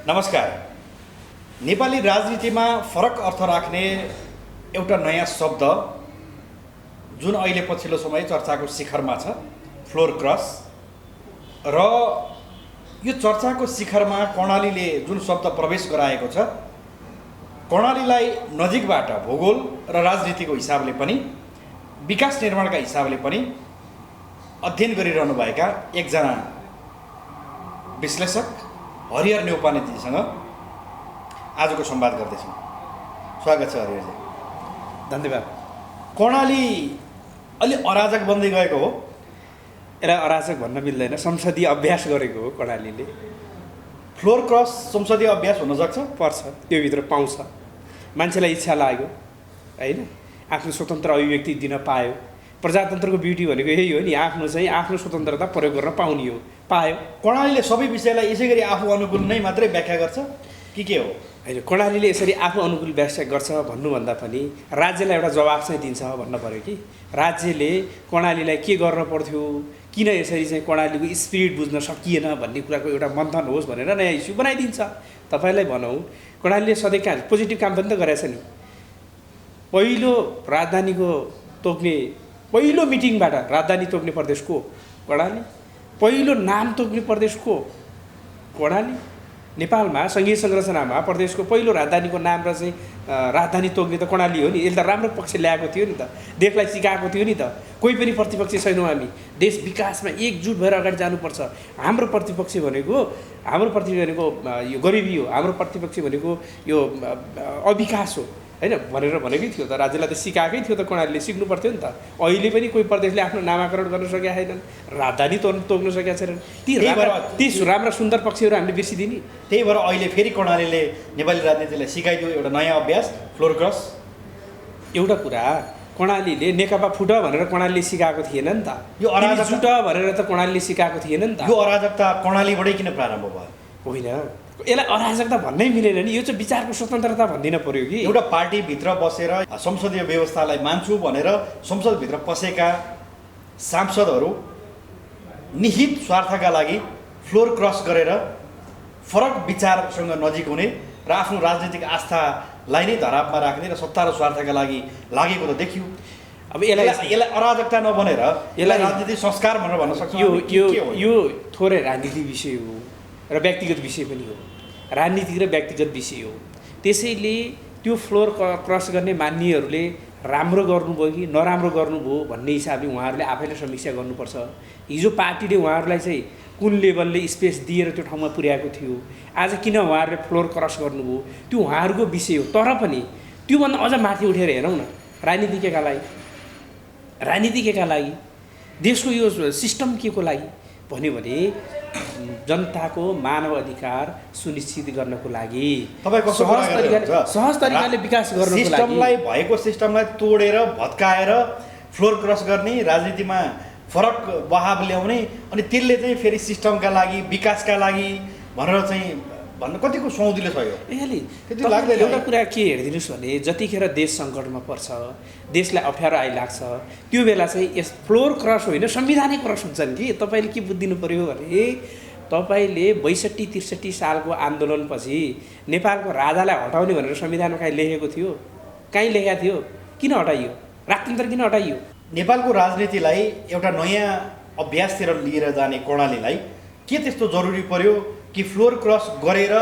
नमस्कार। नेपाली राजनीतिमा फरक अर्थ राख्ने एउटा नयाँ शब्द जुन अहिले पछिल्लो समय चर्चाको शिखरमा छ, फ्लोर क्रस। र यो चर्चाको शिखरमा कर्णालीले जुन शब्द प्रवेश गराएको छ, कर्णालीलाई नजिकबाट भूगोल र राजनीतिको हिसाबले पनि विकास निर्माणका हिसाबले पनि अध्ययन गरिरहनुभएका एकजना विश्लेषक हरिहर न्यौपानेजीसँग आजको संवाद गर्दैछौँ। स्वागत छ हरिहरजी। धन्यवाद। कर्णाली अलि अराजक बन्दै गएको हो। यसलाई अराजक भन्न मिल्दैन, संसदीय अभ्यास गरेको हो कर्णालीले। फ्लोर क्रस संसदीय अभ्यास हुन सक्छ, पर्छ, त्योभित्र पाउँछ। मान्छेलाई इच्छा लाग्यो होइन, आफ्नो स्वतन्त्र अभिव्यक्ति दिन पायो। प्रजातन्त्रको ब्युटी भनेको यही हो नि, आफ्नो स्वतन्त्रता प्रयोग गर्न पाउने हो, पायो। कर्णालीले सबै विषयलाई यसै गरी आफू अनुकूल नै मात्रै व्याख्या गर्छ कि के हो? होइन, कर्णालीले यसरी आफू अनुकूल व्याख्या गर्छ भन्नुभन्दा पनि राज्यलाई एउटा जवाब चाहिँ दिन्छ भन्न पऱ्यो कि राज्यले कर्णालीलाई के गर्न पर्थ्यो, किन यसरी चाहिँ कर्णालीको स्पिरिट बुझ्न सकिएन भन्ने कुराको एउटा मन्थन होस् भनेर नयाँ इस्यु बनाइदिन्छ। तपाईँलाई भनौँ, कर्णालीले सधैँ कहाँ पोजिटिभ काम पनि त गरेछ नि। पहिलो राजधानीको तोक्ने पहिलो मिटिङबाट राजधानी तोक्ने प्रदेश को? कर्णाली। पहिलो नाम तोक्ने प्रदेश को? कर्णाली। नेपालमा सङ्घीय संरचनामा प्रदेशको पहिलो राजधानीको नाम र चाहिँ राजधानी तोक्ने त कर्णाली हो नि। यसले त राम्रो पक्ष ल्याएको थियो नि त, देशलाई सिकाएको थियो नि त। कोही पनि प्रतिपक्षी छैनौँ हामी। देश विकासमा एकजुट भएर अगाडि जानुपर्छ। हाम्रो प्रतिपक्षी भनेको यो गरिबी हो, हाम्रो प्रतिपक्षी भनेको यो अविकास हो होइन भनेर भनेकै थियो त। राज्यलाई त सिकाएकै थियो त, कर्णालीले सिक्नु पर्थ्यो नि त। अहिले पनि कोही प्रदेशले आफ्नो नामाकरण गर्न सकेका छैनन्, राजधानी तोक्न सकेका छैनन्। ती राम्रा सुन्दर पक्षहरू हामीले बिर्सिदिने। त्यही भएर अहिले फेरि कर्णालीले नेपाली राजनीतिलाई सिकाइदियो एउटा नयाँ अभ्यास, फ्लोर क्रस। एउटा कुरा, कर्णालीले नेकपा फुट भनेर कर्णालीले सिकाएको थिएन नि त। यो अराजकता जुट भनेर त कर्णालीले सिकाएको थिएन नि त। यो अराजकता कर्णालीबाटै किन प्रारम्भ भयो? होइन, यसलाई अराजकता भन्नै मिलेन नि। यो चाहिँ विचारको स्वतन्त्रता भन्दिन पर्यो कि एउटा पार्टीभित्र बसेर संसदीय व्यवस्थालाई मान्छु भनेर संसदभित्र पसेका सांसदहरू निहित स्वार्थका लागि फ्लोर क्रस गरेर फरक विचारसँग नजिक हुने र आफ्नो राजनीतिक आस्थालाई नै धरापमा राख्ने र सत्ता र स्वार्थका लागि लागेको त देखियो। अब यसलाई अराजकता नबनेर यसलाई राजनीतिक संस्कार भनेर भन्न सक्छौँ। यो थोरै राजनीतिक विषय हो र व्यक्तिगत विषय पनि हो। राजनीतिक र व्यक्तिगत विषय हो। त्यसैले त्यो फ्लोर क्रस गर्ने मान्नेहरूले राम्रो गर्नुभयो कि नराम्रो गर्नुभयो भन्ने हिसाबले उहाँहरूले आफैले समीक्षा गर्नुपर्छ। हिजो पार्टीले उहाँहरूलाई चाहिँ कुन लेभलले स्पेस दिएर त्यो ठाउँमा पुर्याएको थियो, आज किन उहाँहरूले फ्लोर क्रस गर्नुभयो, त्यो उहाँहरूको विषय हो। तर पनि त्योभन्दा अझ माथि उठेर हेरौँ न, राजनीतिकका लागि देशको यो सिस्टम के को लागि भन्यो भने जनताको मानव अधिकार सुनिश्चित गर्नको लागि, सहज तरिकाले विकास गर्नको लागि, भएको सिस्टमलाई तोडेर भत्काएर फ्लोर क्रस गर्ने, राजनीतिमा फरक बहाव ल्याउने अनि त्यसले चाहिँ फेरि सिस्टमका लागि विकासका लागि भनेर चाहिँ भन्न कतिको सौदिलो छ यो? त्यति लाग्दैन। एउटा कुरा के हेरिदिनुहोस् भने, जतिखेर देश सङ्कटमा पर्छ, देशलाई अप्ठ्यारो आइलाग्छ, त्यो बेला चाहिँ यस फ्लोर क्रस होइन संविधानै क्रस हुन्छन् कि। तपाईँले के बुझिदिनु पऱ्यो भने, तपाईँले 62-63 सालको आन्दोलनपछि नेपालको राजालाई हटाउने भनेर संविधानमा कहीँ लेखेको थियो? कहीँ लेखेको थियो? किन हटाइयो? राजतन्त्र किन हटाइयो? नेपालको राजनीतिलाई एउटा नयाँ अभ्यासतिर लिएर जाने कर्णालीलाई के त्यस्तो जरुरी पर्यो कि फ्लोर क्रस गरेर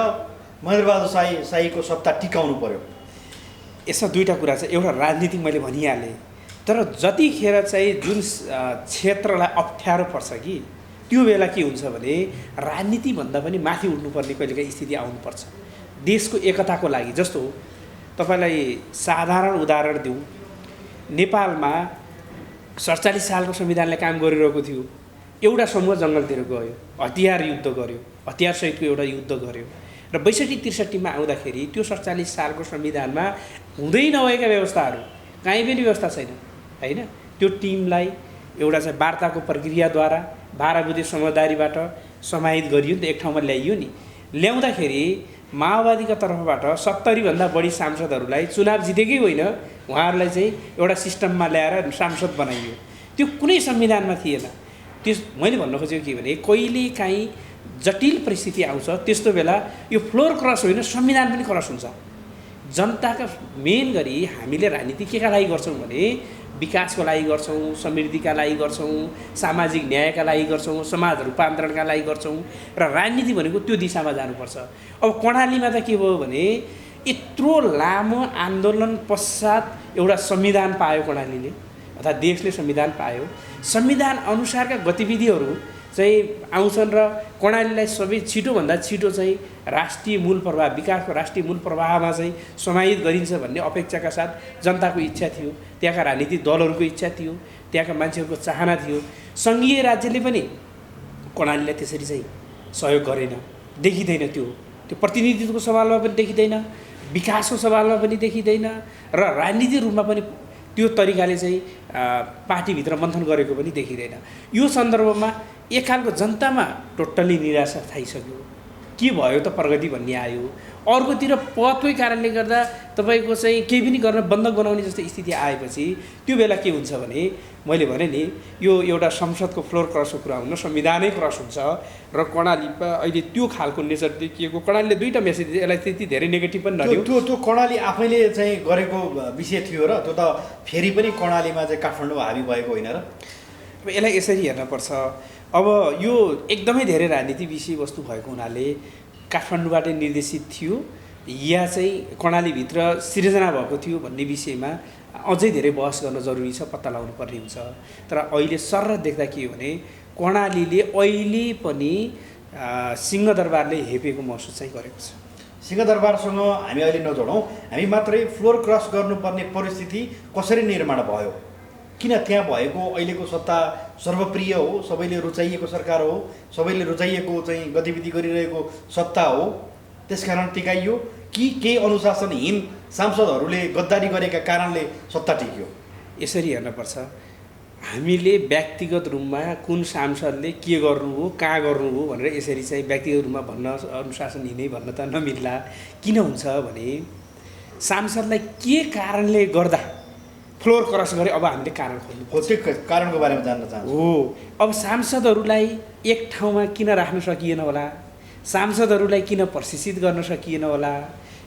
महेन्द्रबहादुर शाहीको सत्ता टिकाउनु पर्यो? यसमा दुईवटा कुरा छ। एउटा राजनीतिक मैले भनिहालेँ, तर जतिखेर चाहिँ जुन क्षेत्रलाई अप्ठ्यारो पर्छ कि त्यो बेला के हुन्छ भने राजनीतिभन्दा पनि माथि उठ्नुपर्ने कहिलेकाहीँ स्थिति आउनुपर्छ देशको एकताको लागि। जस्तो तपाईँलाई साधारण उदाहरण दिउँ, नेपालमा 47 सालको संविधानले काम गरिरहेको थियो। एउटा समूह जङ्गलतिर गयो, हतियार युद्ध गर्यो, हतियारसहितको एउटा युद्ध गर्यो र 62-63 आउँदाखेरि त्यो 47 सालको संविधानमा हुँदै नभएका व्यवस्थाहरू, कहीँ पनि व्यवस्था छैन होइन। त्यो टिमलाई एउटा चाहिँ वार्ताको प्रक्रियाद्वारा 12 बुँदे समझदारीबाट समाहित गरियो नि त, एक ठाउँमा ल्याइयो नि। ल्याउँदाखेरि माओवादीका तर्फबाट 70भन्दा बढी सांसदहरूलाई चुनाव जितेकै होइन, उहाँहरूलाई चाहिँ एउटा सिस्टममा ल्याएर सांसद बनाइयो। त्यो कुनै संविधानमा थिएन। त्यो मैले भन्न खोजेको के भने, कहिलेकाहीँ जटिल परिस्थिति आउँछ त्यस्तो बेला यो फ्लोर क्रस होइन संविधान पनि क्रस हुन्छ। जनताका मेन गरी हामीले राजनीति केका लागि गर्छौँ भने विकासको लागि गर्छौँ, समृद्धिका लागि गर्छौँ, सामाजिक न्यायका लागि गर्छौँ, समाज रूपान्तरणका लागि गर्छौँ र राजनीति भनेको त्यो दिशामा जानुपर्छ। अब कर्णालीमा त के भयो भने यत्रो लामो आन्दोलन पश्चात एउटा संविधान पायो कर्णालीले, अर्थात् देशले संविधान पायो। संविधान अनुसारका गतिविधिहरू चाहिँ आउँछन् र कर्णालीलाई सबै छिटोभन्दा छिटो चाहिँ राष्ट्रिय मूल प्रवाह, विकासको राष्ट्रिय मूल प्रवाहमा चाहिँ समाहित गरिन्छ भन्ने अपेक्षाका साथ जनताको इच्छा थियो, त्यहाँका राजनीतिक दलहरूको इच्छा थियो, त्यहाँका मान्छेहरूको चाहना थियो। सङ्घीय राज्यले पनि कर्णालीलाई त्यसरी चाहिँ सहयोग गरेन, देखिँदैन। त्यो प्रतिनिधित्वको सवालमा पनि देखिँदैन, विकासको सवालमा पनि देखिँदैन र राजनीतिक रूपमा पनि त्यो तरिकाले चाहिँ पार्टीभित्र मन्थन गरेको पनि देखिँदैन। यो सन्दर्भमा एक खालको जनतामा टोटल्ली निराशा थाइसक्यो। के भयो त प्रगति भन्ने आयो। अर्कोतिर पदकै कारणले गर्दा तपाईँको चाहिँ केही पनि गर्न बन्धक बनाउने जस्तो स्थिति आएपछि त्यो बेला के हुन्छ भने मैले भने नि यो एउटा संसदको फ्लोर क्रसको कुरा हुन संविधानै क्रस हुन्छ र कर्णालीमा अहिले त्यो खालको नेचर देखिएको। कर्णालीले दुईवटा मेसेज, यसलाई त्यति धेरै नेगेटिभ पनि नलियो। त्यो कर्णाली आफैले चाहिँ गरेको विषय थियो र त्यो त फेरि पनि कर्णालीमा चाहिँ काठमाडौँ हावी भएको होइन र? अब यसलाई यसरी हेर्नुपर्छ। अब यो एकदमै धेरै राजनीति विषयवस्तु भएको हुनाले काठमाडौँबाटै निर्देशित थियो या चाहिँ कर्णालीभित्र सिर्जना भएको थियो भन्ने विषयमा अझै धेरै बहस गर्न जरुरी छ, पत्ता लगाउनु पर्ने हुन्छ। तर अहिले सर्र देख्दा के हो भने कर्णालीले अहिले पनि सिंहदरबारले हेपेको महसुस चाहिँ गरेको छ। सिंहदरबारसँग हामी अहिले नजोडौँ, हामी मात्रै फ्लोर क्रस गर्नुपर्ने परिस्थिति कसरी निर्माण भयो? किन त्यहाँ भएको अहिलेको सत्ता सर्वप्रिय हो, सबैले रुचाइएको सरकार हो, सबैले रुचाइएको चाहिँ गतिविधि गरिरहेको सत्ता हो, त्यसकारण टिकाइयो कि केही अनुशासनहीन सांसदहरूले गद्दारी गरेका कारणले सत्ता टिक्यो? यसरी हेर्नुपर्छ। हामीले व्यक्तिगत रूपमा कुन सांसदले के गर्नु हो, कहाँ गर्नु हो भनेर यसरी चाहिँ व्यक्तिगत रूपमा भन्न, अनुशासनहीनै भन्न त नमिल्ला। किन हुन्छ भने सांसदलाई के कारणले गर्दा फ्लोर क्रस गरे, अब हामीले कारण खोज्नु पर्छ। त्यो कारणको बारेमा जान्न चाहन्छु। हो, अब सांसदहरूलाई एक ठाउँमा किन राख्न सकिएन होला, सांसदहरूलाई किन प्रशिक्षित गर्न सकिएन होला,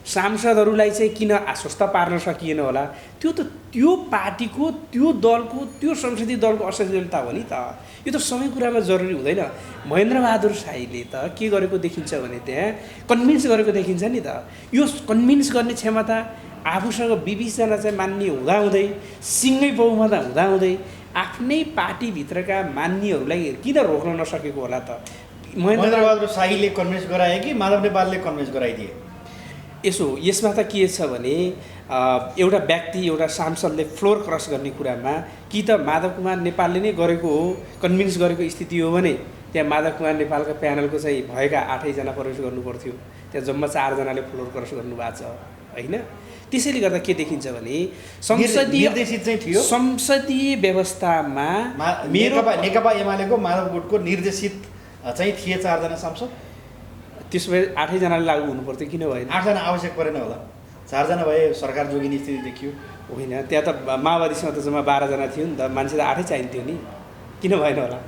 सांसदहरूलाई चाहिँ किन आश्वस्त पार्न सकिएन होला, त्यो पार्टीको, त्यो दलको, त्यो संसदीय दलको असफलता हो नि त। यो त सबै कुरामा जरुरी हुँदैन। महेन्द्रबहादुर शाहीले त के गरेको देखिन्छ भने त्यहाँ कन्भिन्स गरेको देखिन्छ नि त। यो कन्भिन्स गर्ने क्षमता आफूसँग 20-जना चाहिँ मान्ने हुँदाहुँदै, सिङ्गै बहुमत हुँदाहुँदै आफ्नै पार्टीभित्रका मान्नेहरूलाई किन रोक्न नसकेको होला त? महेन्द्रबहादुर शाहीले कन्भिन्स गराए कि माधव नेपालले कन्भिन्स गराइदिए? यसमा त के छ भने एउटा व्यक्ति, एउटा सांसदले फ्लोर क्रस गर्ने कुरामा कि त माधव कुमार नेपालले नै गरेको हो, कन्भिन्स गरेको स्थिति हो भने त्यहाँ माधव कुमार नेपालका प्यानलको चाहिँ भएका 8जना प्रवेश गर्नुपर्थ्यो। त्यहाँ जम्मा 4जनाले फ्लोर क्रस गर्नुभएको छ होइन। त्यसैले गर्दा के देखिन्छ भने निर्देशित चाहिँ थियो संसदीय व्यवस्थामा नेकपा एमालेको माधव गुटको निर्देशित चाहिँ थिए 4जना सांसद। त्यसो भए 8जनाले लागू हुनुपर्थ्यो, किन भएन? 8जना आवश्यक परेन होला, 4जना भए सरकार जोगिने स्थिति देखियो। होइन, त्यहाँ त माओवादीसँग त जम्मा 12जना थियो नि त, मान्छे त 8 चाहिन्थ्यो नि, किन भएन होला?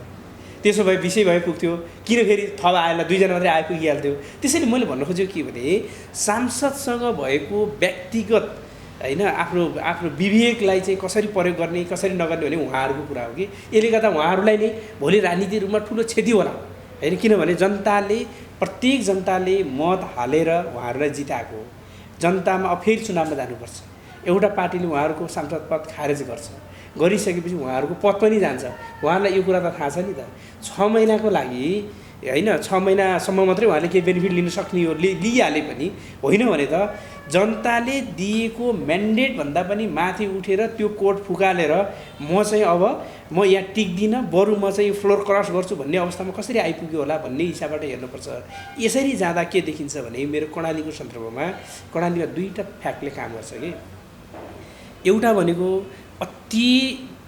त्यसो भए विषय भए पुग्थ्यो, किन फेरि थप आएर 2जना मात्रै आए पुगिहाल्थ्यो? त्यसैले मैले भन्न खोजेको के भने सांसदसँग भएको व्यक्तिगत होइन आफ्नो विवेकलाई चाहिँ कसरी प्रयोग गर्ने, कसरी नगर्ने भने उहाँहरूको कुरा हो कि यसले गर्दा उहाँहरूलाई नै भोलि राजनीतिक रूपमा ठुलो क्षति होला होइन। किनभने प्रत्येक जनताले मत हालेर उहाँहरूलाई जिताएको हो। जनतामा अब फेरि चुनावमा जानुपर्छ। एउटा पार्टीले उहाँहरूको सांसद पद खारेज गरिसकेपछि उहाँहरूको पद पनि जान्छ। उहाँहरूलाई यो कुरा त थाहा छ नि त। 6 महिनाको लागि होइन, 6 महिनासम्म मात्रै उहाँले केही बेनिफिट लिन सक्ने हो, लिइहाले पनि होइन भने त जनताले दिएको म्यान्डेटभन्दा पनि माथि उठेर त्यो कोड फुकालेर म चाहिँ अब म यहाँ टिक्दिनँ, बरु म चाहिँ फ्लोर क्रस गर्छु भन्ने अवस्थामा कसरी आइपुग्यो होला भन्ने हिसाबबाट हेर्नुपर्छ। यसरी जाँदा के देखिन्छ भने मेरो कर्णालीको सन्दर्भमा कर्णालीमा 2टा फ्याक्टले काम गर्छ कि। एउटा भनेको अति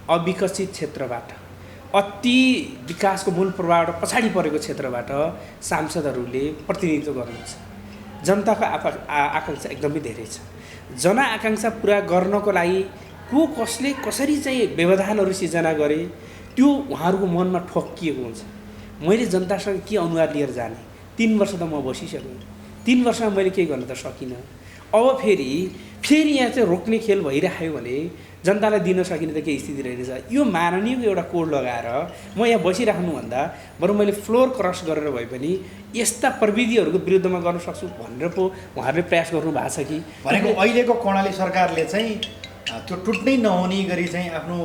अविकसित क्षेत्रबाट, अति विकासको मूल प्रवाहबाट पछाडि परेको क्षेत्रबाट सांसदहरूले प्रतिनिधित्व गर्नुहुन्छ। जनताको आकाङ्क्षा एकदमै धेरै छ। जनआकाङ्क्षा पुरा गर्नको लागि कसले कसरी चाहिँ व्यवधानहरू सिर्जना गरे त्यो उहाँहरूको मनमा ठोक्किएको हुन्छ। मैले जनतासँग के अनुहार लिएर जाने, 3 वर्ष त म बसिसकेँ। 3 वर्षमा मैले केही गर्न त सकिनँ। अब फेरि यहाँ चाहिँ रोक्ने खेल भइराख्यो भने जनतालाई दिन सकिने त केही स्थिति रहेछ। यो माननीयको एउटा कोड लगाएर म यहाँ बसिराख्नुभन्दा बरु मैले फ्लोर क्रस गरेर भए पनि यस्ता प्रविधिहरूको विरुद्धमा गर्न सक्छु भनेर पो उहाँहरूले प्रयास गर्नु भएको छ कि भनेको अहिलेको कर्णाली सरकारले चाहिँ त्यो टुट्नै नहुने गरी चाहिँ आफ्नो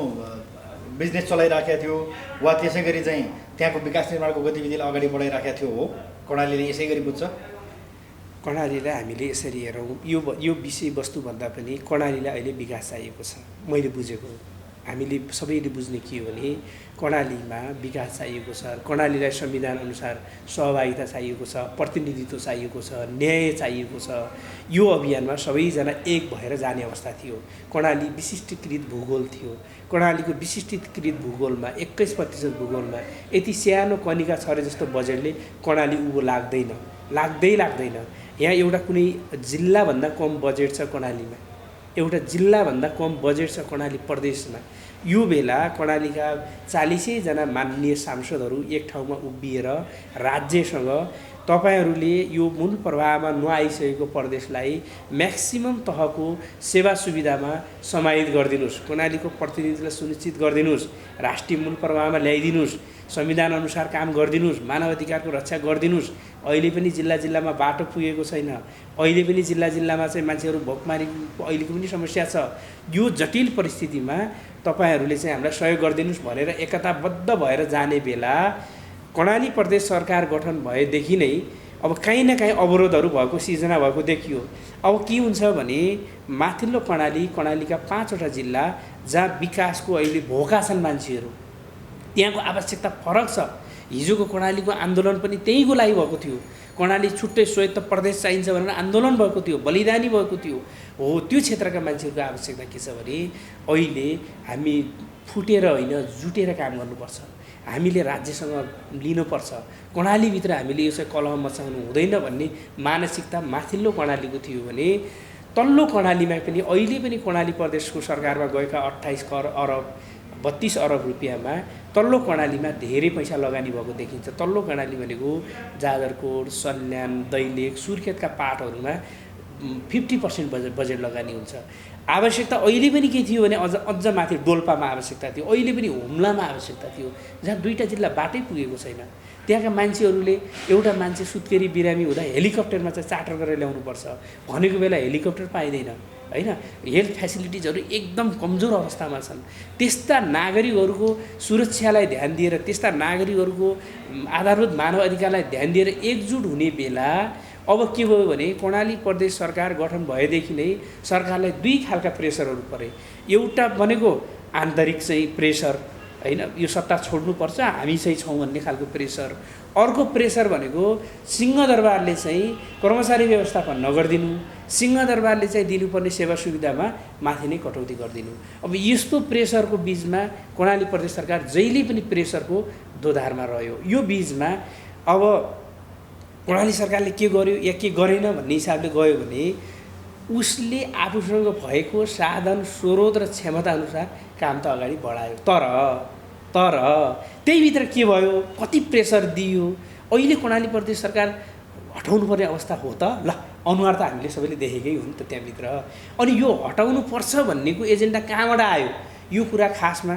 बिजनेस चलाइराखेको थियो वा त्यसै गरी चाहिँ त्यहाँको विकास निर्माणको गतिविधिलाई अगाडि बढाइराखेको थियो हो कर्णालीले यसै गरी बुझ्छ? कर्णालीलाई हामीले यसरी हेरौँ, यो विषयवस्तुभन्दा पनि कर्णालीलाई अहिले विकास चाहिएको छ। मैले बुझेको हामीले सबैले बुझ्ने के हो भने कर्णालीमा विकास चाहिएको छ, कर्णालीलाई संविधान अनुसार सहभागिता चाहिएको छ, प्रतिनिधित्व चाहिएको छ, न्याय चाहिएको छ। यो अभियानमा सबैजना एक भएर जाने अवस्था थियो। कर्णाली विशिष्टीकृत भूगोल थियो। कर्णालीको विशिष्टीकृत भूगोलमा 21% भूगोलमा यति सानो कनिका छरे जस्तो बजेटले कर्णाली उँभो लाग्दैन। यहाँ एउटा कुनै जिल्लाभन्दा कम बजेट छ कर्णालीमा, एउटा जिल्लाभन्दा कम बजेट छ कर्णाली प्रदेशमा। यो बेला कर्णालीका 40 जना माननीय सांसदहरू एक ठाउँमा उभिएर राज्यसँग तपाईहरूले यो मूल प्रवाहमा नआइसकेको प्रदेशलाई म्याक्सिमम तहको सेवा सुविधामा समाहित गरिदिनुहोस्, कर्णालीको प्रतिनिधित्वलाई सुनिश्चित गरिदिनुहोस्, राष्ट्रिय मूल प्रवाहमा ल्याइदिनुहोस्, संविधान अनुसार काम गरिदिनुहोस्, मानव अधिकारको रक्षा गरिदिनुहोस्। अहिले पनि जिल्लामा बाटो पुगेको छैन, अहिले पनि जिल्लामा चाहिँ मान्छेहरू भोकमारी अहिलेको पनि समस्या छ। यो जटिल परिस्थितिमा तपाईहरूले चाहिँ हामीलाई सहयोग गरिदिनुहोस् भनेर एकताबद्ध भएर जाने बेला कर्णाली प्रदेश सरकार गठन भएदेखि नै अब काहीँ न काहीँ अवरोधहरू भएको सिर्जना भएको देखियो। अब के हुन्छ भने माथिल्लो कर्णालीका 5वटा जिल्ला जहाँ विकासको अहिले भोका छन् मान्छेहरू, त्यहाँको आवश्यकता फरक छ। हिजोको कर्णालीको आन्दोलन पनि त्यहीको लागि भएको थियो। कर्णाली छुट्टै स्वायत्त प्रदेश चाहिन्छ भनेर आन्दोलन भएको थियो, बलिदानी भएको थियो। हो, त्यो क्षेत्रका मान्छेहरूको आवश्यकता के छ भने अहिले हामी फुटेर होइन जुटेर काम गर्नुपर्छ। हामीले राज्यसँग लिनुपर्छ। कर्णालीभित्र हामीले यो चाहिँ कलह मचाउनु हुँदैन भन्ने मानसिकता माथिल्लो कर्णालीको थियो भने तल्लो कर्णालीमा पनि अहिले पनि कर्णाली प्रदेशको सरकारमा गएका 32 अरब रुपियाँमा तल्लो कर्णालीमा धेरै पैसा लगानी भएको देखिन्छ। तल्लो कर्णाली भनेको जाजरकोट, सल्यान, दैलेख, सुर्खेतका पाटहरूमा 50% बजेट लगानी हुन्छ। आवश्यकता अहिले पनि के थियो भने अझ माथि डोल्पामा आवश्यकता थियो, अहिले पनि हुम्लामा आवश्यकता थियो, जहाँ 2टा जिल्ला बाटै पुगेको छैन। त्यहाँका मान्छेहरूले एउटा मान्छे सुत्केरी बिरामी हुँदा हेलिकप्टरमा चाहिँ चार्टर गरेर ल्याउनुपर्छ भनेको बेला हेलिकप्टर पाइँदैन होइन। हेल्थ फेसिलिटिजहरू एकदम कमजोर अवस्थामा छन्। त्यस्ता नागरिकहरूको सुरक्षालाई ध्यान दिएर, त्यस्ता नागरिकहरूको आधारभूत मानव अधिकारलाई ध्यान दिएर एकजुट हुने बेला अब के भयो भने कर्णाली प्रदेश सरकार गठन भएदेखि नै सरकारलाई 2 खालका प्रेसरहरू परे। एउटा भनेको आन्तरिक चाहिँ प्रेसर होइन, यो सत्ता छोड्नुपर्छ हामी चाहिँ छौँ भन्ने खालको प्रेसर। अर्को प्रेसर भनेको सिंहदरबारले चाहिँ कर्मचारी व्यवस्थापन नगरिदिनु, सिंहदरबारले चाहिँ दिनुपर्ने सेवा सुविधामा माथि नै कटौती गरिदिनु। अब यस्तो प्रेसरको बिचमा कर्णाली प्रदेश सरकार जहिले पनि प्रेसरको दोधारमा रह्यो। यो बिचमा अब कर्णाली सरकारले के गर्यो या के गरेन भन्ने हिसाबले गयो भने उसले आफूसँग भएको साधन स्रोत र क्षमता अनुसार काम त अगाडि बढायो। तर त्यहीभित्र के भयो, कति प्रेसर दियो। अहिले कर्णाली प्रदेश सरकार हटाउनु पर्ने अवस्था हो त, ल अनुहार त हामीले सबैले देखेकै हो नि त त्यहाँभित्र। अनि यो हटाउनु पर्छ भन्नेको एजेन्डा कहाँबाट आयो, यो कुरा खासमा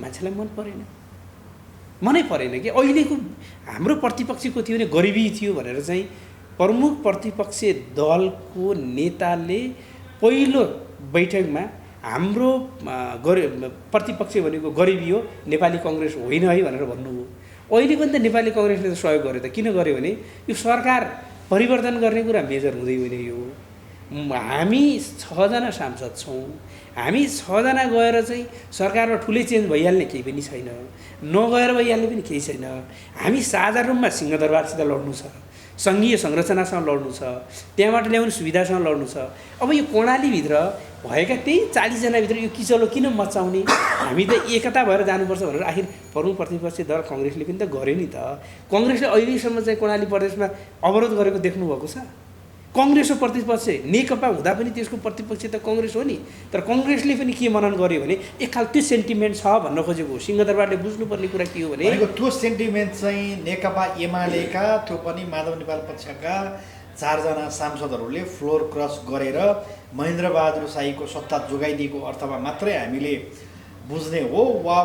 मान्छेलाई मनै परेन कि। अहिलेको हाम्रो प्रतिपक्षीको थियो भने गरिबी थियो भनेर चाहिँ प्रमुख प्रतिपक्षी दलको नेताले पहिलो बैठकमा हाम्रो प्रतिपक्ष भनेको गरिबी हो, नेपाली कङ्ग्रेस होइन है भनेर भन्नुभयो। अहिले पनि त नेपाली कङ्ग्रेसले त सहयोग गर्यो त। किन गर्यो भने यो सरकार परिवर्तन गर्ने कुरा मेजर हुँदै होइन। यो हामी 6 जना सांसद छौँ, हामी 6 जना गएर चाहिँ सरकारमा ठुलै चेन्ज भइहाल्ने केही पनि छैन, नगएर भइहाल्ने पनि केही छैन। हामी साझा रूपमा सिंहदरबारसित लड्नु छ, सङ्घीय संरचनासँग लड्नु छ, त्यहाँबाट ल्याउने सुविधासँग लड्नु छ। अब यो कर्णालीभित्र भएका त्यही 40 जनाभित्र यो किचलो किन मचाउने, हामी त एकता भएर जानुपर्छ भनेर आखिर प्रमुख प्रतिपक्षी दल कङ्ग्रेसले पनि त गर्यो नि त। कङ्ग्रेसले अहिलेसम्म चाहिँ कर्णाली प्रदेशमा अवरोध गरेको देख्नुभएको छ? कङ्ग्रेसको प्रतिपक्ष नेकपा हुँदा पनि त्यसको प्रतिपक्ष त कङ्ग्रेस हो नि। तर कङ्ग्रेसले पनि के मनन गर्यो भने एक खाल त्यो सेन्टिमेन्ट छ भन्न खोजेको हो। सिंहदरबारले बुझ्नुपर्ने कुरा के हो भने त्यो सेन्टिमेन्ट चाहिँ नेकपा एमालेका त्यो पनि माधव नेपाल पक्षका 4 जना सांसदहरूले फ्लोर क्रस गरेर महेन्द्रबहादुर शाहीको सत्ता जोगाइदिएको अर्थमा मात्रै हामीले बुझ्ने हो, वा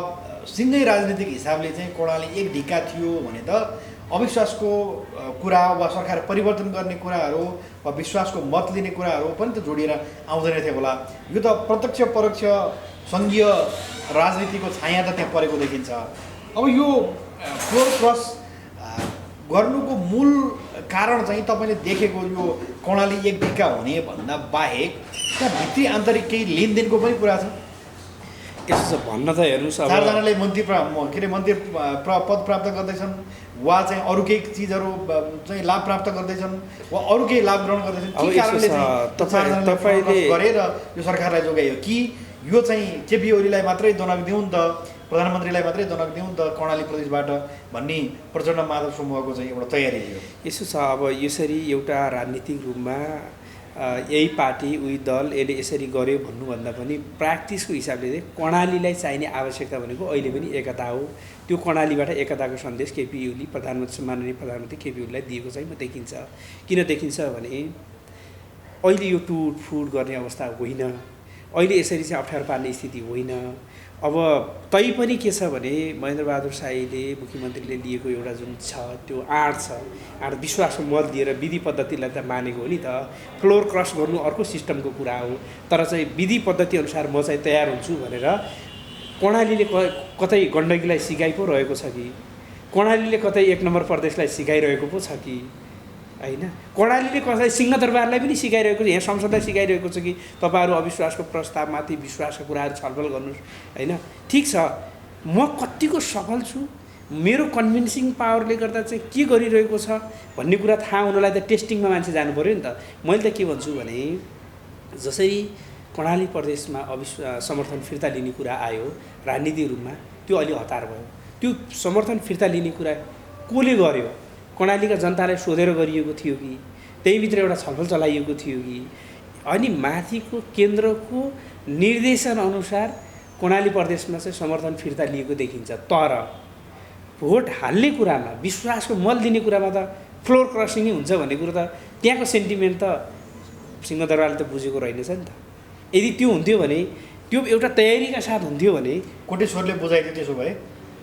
सिँगै राजनीतिक हिसाबले चाहिँ कर्णाली एक ढिक्का थियो भने त अविश्वासको कुरा वा सरकार परिवर्तन गर्ने कुराहरू वा विश्वासको मत लिने कुराहरू पनि त जोडिएर आउँदैन थियो होला। यो त प्रत्यक्ष परोक्ष सङ्घीय राजनीतिको छाया त त्यहाँ परेको देखिन्छ। अब यो फ्लोर क्रस गर्नुको मूल कारण चाहिँ तपाईँले देखेको यो कर्णाली एक ढिक्का हुने भन्दा बाहेक त्यहाँ भित्री आन्तरिक केही लेनदेनको पनि कुरा छ। यसो भन्न त हेर्नुहोस्, अब 4 जनाले मन्त्री पद प्राप्त गर्दैछन्, वा चाहिँ अरू केही चिजहरू चाहिँ लाभ प्राप्त गर्दैछन्, वा अरू केही लाभ ग्रहण गर्दैछन्। के कारणले चाहिँ तपाईँले गरेर यो सरकारलाई जोगाइयो कि यो चाहिँ केपी ओलीलाई मात्रै दनक दिउँ नि त, प्रधानमन्त्रीलाई मात्रै दनक दिउँ नि त कर्णाली प्रदेशबाट भन्ने प्रचण्ड माधव समूहको चाहिँ एउटा तयारी थियो। यसो छ, अब यसरी एउटा राजनीतिक रूपमा यही पार्टी उही दल यसले यसरी गर्यो भन्नुभन्दा पनि प्र्याक्टिसको हिसाबले चाहिँ कर्णालीलाई चाहिने आवश्यकता भनेको अहिले पनि एकता हो। त्यो कर्णालीबाट एकताको सन्देश केपी ओली माननीय प्रधानमन्त्री केपी ओलीलाई दिएको चाहिँ देखिन्छ। किन देखिन्छ भने अहिले यो टुटफुट गर्ने अवस्था होइन, अहिले यसरी चाहिँ अप्ठ्यारो पार्ने स्थिति होइन। अब तैपनि के छ भने महेन्द्रबहादुर शाहीले मुख्यमन्त्रीले लिएको एउटा जुन छ त्यो आँट विश्वासको मत दिएर विधि पद्धतिलाई त मानेको हो नि त। फ्लोर क्रस गर्नु अर्को सिस्टमको कुरा हो, तर चाहिँ विधि पद्धति अनुसार म चाहिँ तयार हुन्छु भनेर कर्णालीले कतै गण्डकीलाई सिकाइ पो रहेको छ कि, कर्णालीले कतै 1 नम्बर प्रदेशलाई सिकाइरहेको पो छ कि होइन, कर्णालीले कसैलाई सिंहदरबारलाई पनि सिकाइरहेको छ, यहाँ संसदलाई सिकाइरहेको छ कि तपाईँहरू अविश्वासको प्रस्तावमाथि विश्वासका कुराहरू छलफल गर्नुहोस् होइन। ठिक छ, म कतिको सफल छु, मेरो कन्भिन्सिङ पावरले गर्दा चाहिँ के गरिरहेको छ भन्ने कुरा थाहा हुनलाई त टेस्टिङमा मान्छे जानु पऱ्यो नि त। मैले त के भन्छु भने जसरी कर्णाली प्रदेशमा समर्थन फिर्ता लिने कुरा आयो राजनीतिक रूपमा, त्यो अलि हतार भयो। त्यो समर्थन फिर्ता लिने कुरा कसले गर्यो? कर्णालीका जनतालाई सोधेर गरिएको थियो कि त्यहीभित्र एउटा छलफल चलाइएको थियो कि? अनि माथिको केन्द्रको निर्देशन अनुसार कर्णाली प्रदेशमा चाहिँ समर्थन फिर्ता लिएको देखिन्छ। तर भोट हाल्ने कुरामा, विश्वासको मत दिने कुरामा त फ्लोर क्रसिङै हुन्छ भन्ने कुरो त त्यहाँको सेन्टिमेन्ट त सिंहदरबारले त बुझेको रहेनछ नि त। यदि त्यो हुन्थ्यो भने, त्यो एउटा तयारीका साथ हुन्थ्यो भने कोटेश्वरले बुझाइदियो। त्यसो भए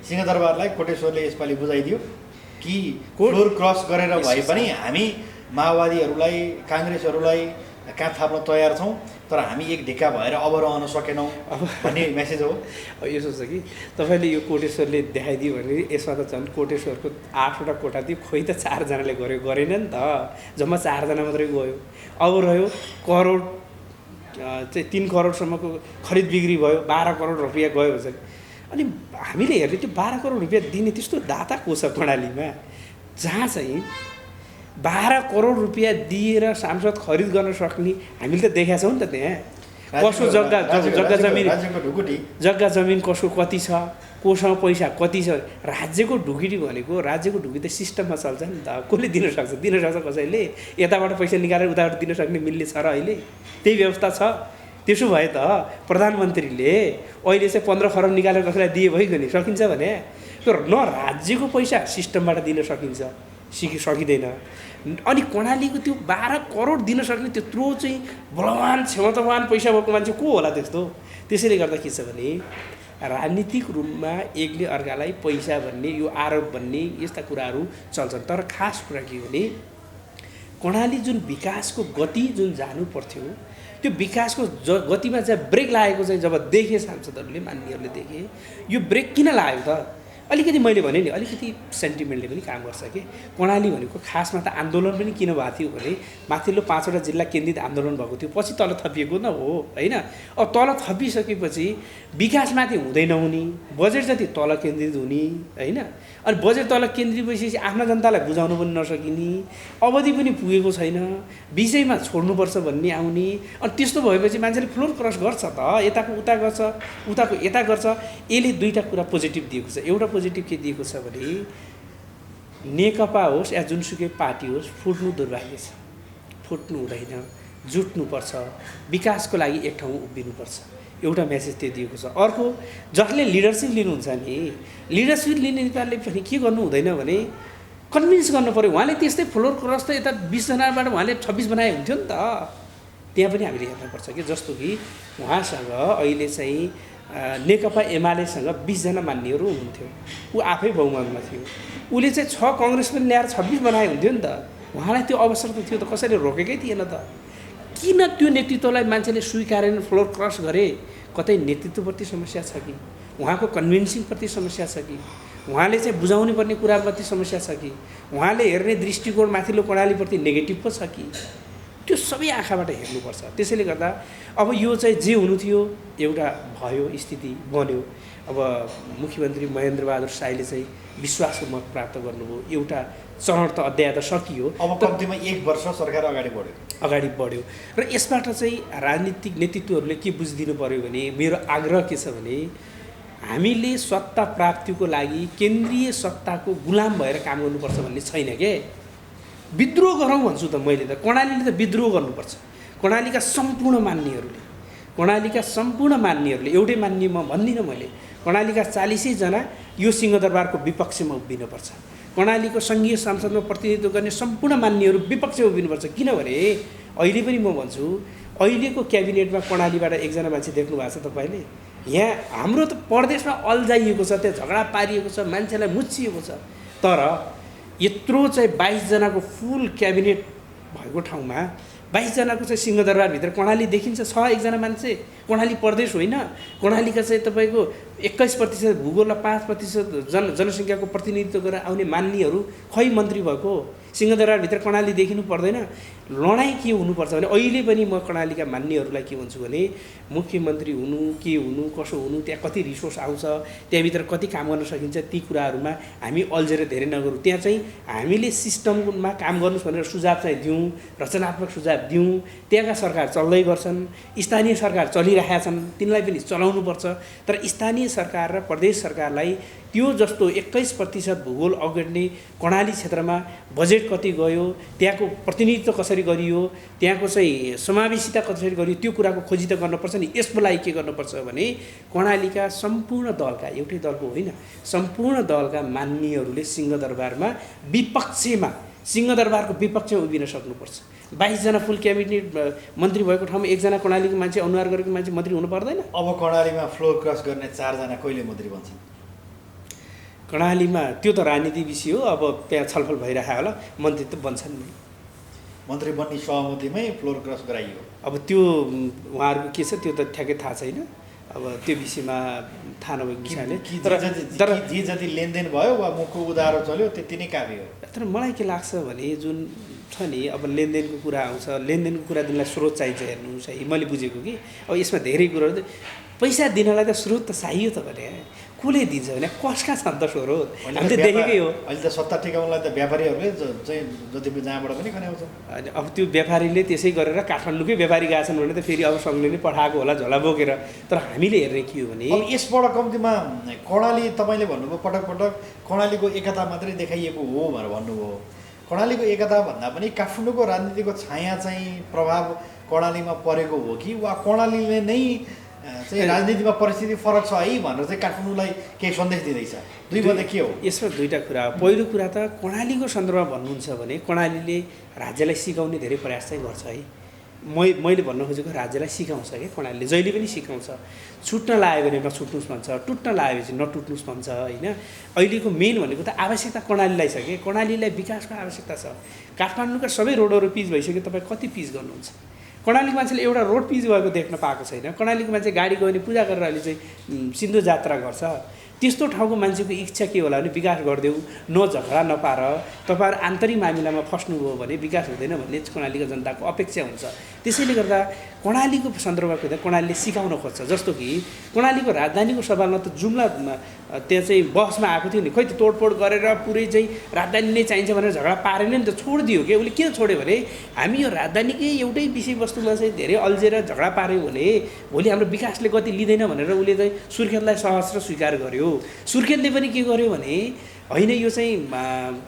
सिंहदरबारलाई कोटेश्वरले यसपालि बुझाइदियो कि फ्लोर क्रस गरेर भए पनि हामी माओवादीहरूलाई काङ्ग्रेसहरूलाई कहाँ थाप्न तयार छौँ, तर हामी एक ढिक्का भएर अब रहन सकेनौँ भन्ने मेसेज हो। यसो छ कि तपाईँले यो कोटेश्वरले देखाइदियो भने यसमा त झन् कोटेश्वरको 8वटा कोठा थियो, खोइ त 4 जनाले गरेन नि त, जम्मा 4 जना मात्रै गयो। अब रह्यो करोड चाहिँ 3 करोडसम्मको खरिद बिक्री भयो, 12 करोड रुपियाँ गयो भन्छ। अनि हामीले हेर्ने त्यो 12 करोड रुपियाँ दिने त्यस्तो दाता को छ कर्णालीमा, जहाँ चाहिँ 12 करोड रुपियाँ दिएर सांसद खरिद गर्न सक्ने हामीले त देखाएको छौँ नि त। त्यहाँ कसको जग्गा जमिन कसको कति छ, कोसँग पैसा कति छ। राज्यको ढुकुटी भनेको, राज्यको ढुकुटी त सिस्टममा चल्छ नि त। कसले दिन सक्छ कसैले? यताबाट पैसा निकालेर उताबाट दिन सक्ने मिल्ने छ र अहिले त्यही व्यवस्था छ? त्यसो भए त प्रधानमन्त्रीले अहिले चाहिँ 15 खरब निकालेर कसैलाई दिए भइगयो नि, सकिन्छ भने? तर न राज्यको पैसा सिस्टमबाट दिन सकिँदैन। अनि कर्णालीको त्यो 12 करोड दिन सक्ने त्यत्रो चाहिँ बलवान क्षमतावान पैसा भएको मान्छे को होला त्यस्तो? त्यसैले गर्दा के छ भने राजनीतिक रूपमा एकले अर्कालाई पैसा भन्ने, यो आरोप भन्ने यस्ता कुराहरू चल्छन्। तर खास कुरा के हो भने कर्णाली जुन विकासको गति जुन जानु पर्थ्यो, त्यो विकासको गतिमा चाहिँ ब्रेक लागेको चाहिँ जब देखे सांसदहरूले, मान्यहरूले देखे, यो ब्रेक किन लाग्यो त? अलिकति मैले भने नि अलिकति सेन्टिमेन्टले पनि काम गर्छ कि कर्णाली भनेको खासमा त आन्दोलन पनि किन भएको थियो भने माथिल्लो 5वटा जिल्ला केन्द्रित आन्दोलन भएको थियो, पछि तल थपिएको न हो होइन। अब तल थपिसकेपछि विकासमाथि हुँदै नहुने, बजेट जति तल केन्द्रित हुने होइन। अनि बजेट तल केन्द्रित भइसकेपछि आफ्ना जनतालाई बुझाउनु पनि नसकिने, अवधि पनि पुगेको छैन, विषयमा छोड्नुपर्छ भन्ने आउने। अनि त्यस्तो भएपछि मान्छेले फ्लोर क्रस गर्छ त, यताको उता गर्छ, उताको यता गर्छ। यसले 2टा कुरा पोजिटिभ दिएको छ। एउटा पोजिटिभ के दिएको छ भने नेकपा होस् या जुनसुकै पार्टी होस्, फुट्नु दुर्भाग्य छ। फुट्नु हुँदैन, जुट्नुपर्छ, विकासको लागि एक ठाउँ उभिनुपर्छ, एउटा मेसेज त्यो दिएको छ। अर्को, जसले लिडरसिप लिनुहुन्छ नि, लिडरसिप लिने नेताले पनि के गर्नु हुँदैन भने कन्भिन्स गर्नु पऱ्यो। उहाँले त्यस्तै फ्लोर क्रस त यता 20 जनाबाट उहाँले 26 बनाए हुन्थ्यो नि त। त्यहाँ पनि हामीले हेर्नुपर्छ कि जस्तो कि उहाँसँग अहिले चाहिँ नेकपा एमालेसँग 20 जना मान्नेहरू हुनुहुन्थ्यो, ऊ आफै बहुमतमा थियो, उसले चाहिँ 6 कङ्ग्रेस पनि ल्याएर 26 बनाए हुन्थ्यो नि त। उहाँलाई त्यो अवसर त थियो त, कसैले रोकेकै थिएन त। किन त्यो नेतृत्वलाई मान्छेले स्वीकारेन, फ्लोर क्रस गरे? कतै नेतृत्वप्रति समस्या छ कि, उहाँको कन्भिन्सिङप्रति समस्या छ कि, उहाँले चाहिँ बुझाउनु पर्ने कुराप्रति समस्या छ कि, उहाँले हेर्ने दृष्टिकोण माथिल्लो प्रणालीप्रति नेगेटिभ पो छ कि, त्यो सबै आँखाबाट हेर्नुपर्छ। त्यसैले गर्दा अब यो चाहिँ जे हुनु थियो एउटा भयो, स्थिति बन्यो। अब मुख्यमन्त्री महेन्द्रबहादुर शाहले चाहिँ विश्वासको मत प्राप्त गर्नुभयो, एउटा चरण त अध्याय त सकियो। अब कम्तीमा 1 वर्ष सरकार अगाडि बढ्यो र यसबाट चाहिँ राजनीतिक नेतृत्वहरूले के बुझिदिनु पर्यो भने, मेरो आग्रह के छ भने हामीले सत्ता प्राप्तिको लागि केन्द्रीय सत्ताको गुलाम भएर काम गर्नुपर्छ भन्ने छैन के। विद्रोह गरौँ भन्छु त मैले त। कर्णालीले त विद्रोह गर्नुपर्छ। कर्णालीका सम्पूर्ण मान्नेहरूले एउटै मान्ने म भन्दिनँ मैले। कर्णालीका 40 जना यो सिंहदरबारको विपक्षमा उभिनुपर्छ। कर्णालीको सङ्घीय संसदमा प्रतिनिधित्व गर्ने सम्पूर्ण मान्नेहरू विपक्षमा उभिनुपर्छ। किनभने अहिले पनि म भन्छु, अहिलेको क्याबिनेटमा कर्णालीबाट एकजना मान्छे देख्नु भएको छ तपाईँले? यहाँ हाम्रो त प्रदेशमा अल्झाइएको छ, त्यहाँ झगडा पारिएको छ, मान्छेलाई मुछिएको छ। तर यत्रो चाहिँ 22 जनाको फुल क्याबिनेट भएको ठाउँमा 22 जनाको चाहिँ सिंहदरबारभित्र कर्णाली देखिन्छ। 1 जना मान्छे। कर्णाली प्रदेश होइन। कर्णालीका चाहिँ तपाईँको 21% भूगोल र 5% जनसङ्ख्याको प्रतिनिधित्व गरेर आउने मान्नेहरू खै मन्त्री भएको? सिंहदरबारभित्र कर्णाली देखिनु पर्दैन? लडाइँ के हुनुपर्छ भने अहिले पनि म कर्णालीका मान्नेहरूलाई के भन्छु भने मुख्यमन्त्री हुनु, के हुनु, कसो हुनु, त्यहाँ कति रिसोर्स आउँछ, त्यहाँभित्र कति काम गर्न सकिन्छ, ती कुराहरूमा हामी अल्झेर धेरै नगरौँ। त्यहाँ चाहिँ हामीले सिस्टममा काम गर्नुहोस् भनेर सुझाव चाहिँ दिउँ, रचनात्मक सुझाव दिउँ। त्यहाँका सरकार चल्दै गर्छन्, स्थानीय सरकार चलिरहेका छन्, तिनलाई पनि चलाउनुपर्छ। तर स्थानीय सरकार र प्रदेश सरकारलाई त्यो जस्तो 21% भूगोल अगड्ने कर्णाली क्षेत्रमा बजेट कति गयो, त्यहाँको प्रतिनिधित्व कसरी गरियो, त्यहाँको चाहिँ समावेशिता कसरी गरियो, त्यो कुराको खोजी त गर्नुपर्छ नि। यसको लागि के गर्नुपर्छ भने कर्णालीका सम्पूर्ण दलका, एउटै दलको होइन, सम्पूर्ण दलका मान्नेहरूले सिंहदरबारमा सिंहदरबारको विपक्षमा उभिन सक्नुपर्छ। 22 जना फुल क्याबिनेट मन्त्री भएको ठाउँमा 1 जना कर्णालीको मान्छे, अनुहार गरेको मान्छे मन्त्री हुनु पर्दैन? अब कर्णालीमा फ्लोर क्रस गर्ने 4 जना कहिले मन्त्री बन्छन्? कर्णालीमा त्यो त राजनीति विषय हो। अब त्यहाँ छलफल भइरहेको होला, मन्त्री त बन्छन् नि। मन्त्री बन्ने सहमतिमै फ्लोर क्रस गराइयो। अब त्यो उहाँहरूको के छ त्यो त ठ्याक्कै थाहा छैन। अब त्यो विषयमा थाहा नभएको विषयले तर जे जति लेनदेन भयो वा मुखको उधारो चल्यो त्यति नै काफी हो। तर मलाई के लाग्छ भने जुन छ नि, अब लेनदेनको कुरा आउँछ, लेनदेनको कुरा दिनलाई स्रोत चाहिन्छ हेर्नुहोस् है। मैले बुझेको कि अब यसमा धेरै कुराहरू, पैसा दिनलाई त स्रोत त चाहियो त भने कसले दिन्छ भने कसका छन् त स्रोत? हामी त देखेकै हो। अहिले त सत्ता टिकाउनलाई त व्यापारीहरूले चाहिँ जति जहाँबाट पनि खन्याउँछ। अनि अब त्यो व्यापारीले त्यसै गरेर काठमाडौँकै व्यापारी गएका छन् भने त फेरि अब सङ्घले नै पठाएको होला झोला बोकेर। तर हामीले हेर्ने के हो भने अब यसबाट कम्तीमा कर्णाली तपाईँले भन्नुभयो पटक पटक कर्णालीको एकता मात्रै देखाइएको हो भनेर भन्नुभयो। कर्णालीको एकता भन्दा पनि काठमाडौँको राजनीतिको छाया चाहिँ प्रभाव कर्णालीमा परेको हो कि वा कर्णालीले नै चाहिँ राजनीतिमा परिस्थिति फरक छ है भनेर चाहिँ काठमाडौँलाई केही सन्देश दिँदैछ? दुईमध्ये के हो? यसमा दुईवटा कुरा। पहिलो कुरा त कर्णालीको सन्दर्भमा भन्नुहुन्छ भने कर्णालीले राज्यलाई सिकाउने धेरै प्रयास चाहिँ गर्छ है। मैले भन्न खोजेको राज्यलाई सिकाउँछ क्या, कर्णालीले जहिले पनि सिकाउँछ। छुट्न लाग्यो भने नछुट्नुहोस् भन्छ, टुट्न लाग्यो भने नटुट्नुहोस् भन्छ होइन। अहिलेको मेन भनेको त आवश्यकता कर्णालीलाई छ कि कर्णालीलाई विकासको आवश्यकता छ। काठमाडौँका सबै रोडहरू पिच भइसक्यो, तपाईँ कति पिच गर्नुहुन्छ? कर्णालीको मान्छेले एउटा रोड पिच भएको देख्न पाएको छैन। कर्णालीको मान्छे गाडी गयो भने पूजा गरेर अहिले चाहिँ सिन्धु जात्रा गर्छ। त्यस्तो ठाउँको मान्छेको इच्छा के होला भने विकास गरिदेऊ, न झगडा नपार, तपाईँहरू आन्तरिक मामिलामा फस्नुभयो भने विकास हुँदैन भन्ने कर्णालीको जनताको अपेक्षा हुन्छ। त्यसैले गर्दा कर्णालीको सन्दर्भमा खोज्दा कर्णालीले सिकाउन खोज्छ। जस्तो कि कर्णालीको राजधानीको सवालमा त जुम्ला त्यहाँ चाहिँ बहसमा आएको थियो नि, खै त तोडफोड गरेर पुरै चाहिँ राजधानी नै चाहिन्छ भनेर झगडा पारेन नि त, छोडिदियो कि। उसले किन छोड्यो भने हामी यो राजधानीकै एउटै विषयवस्तुमा चाहिँ धेरै अल्झेर झगडा पार्यो भने भोलि हाम्रो विकासले गति लिँदैन भनेर उसले चाहिँ सुर्खेतलाई सहस्र स्वीकार गर्यो। सुर्खेतले पनि के गर्यो भने होइन यो चाहिँ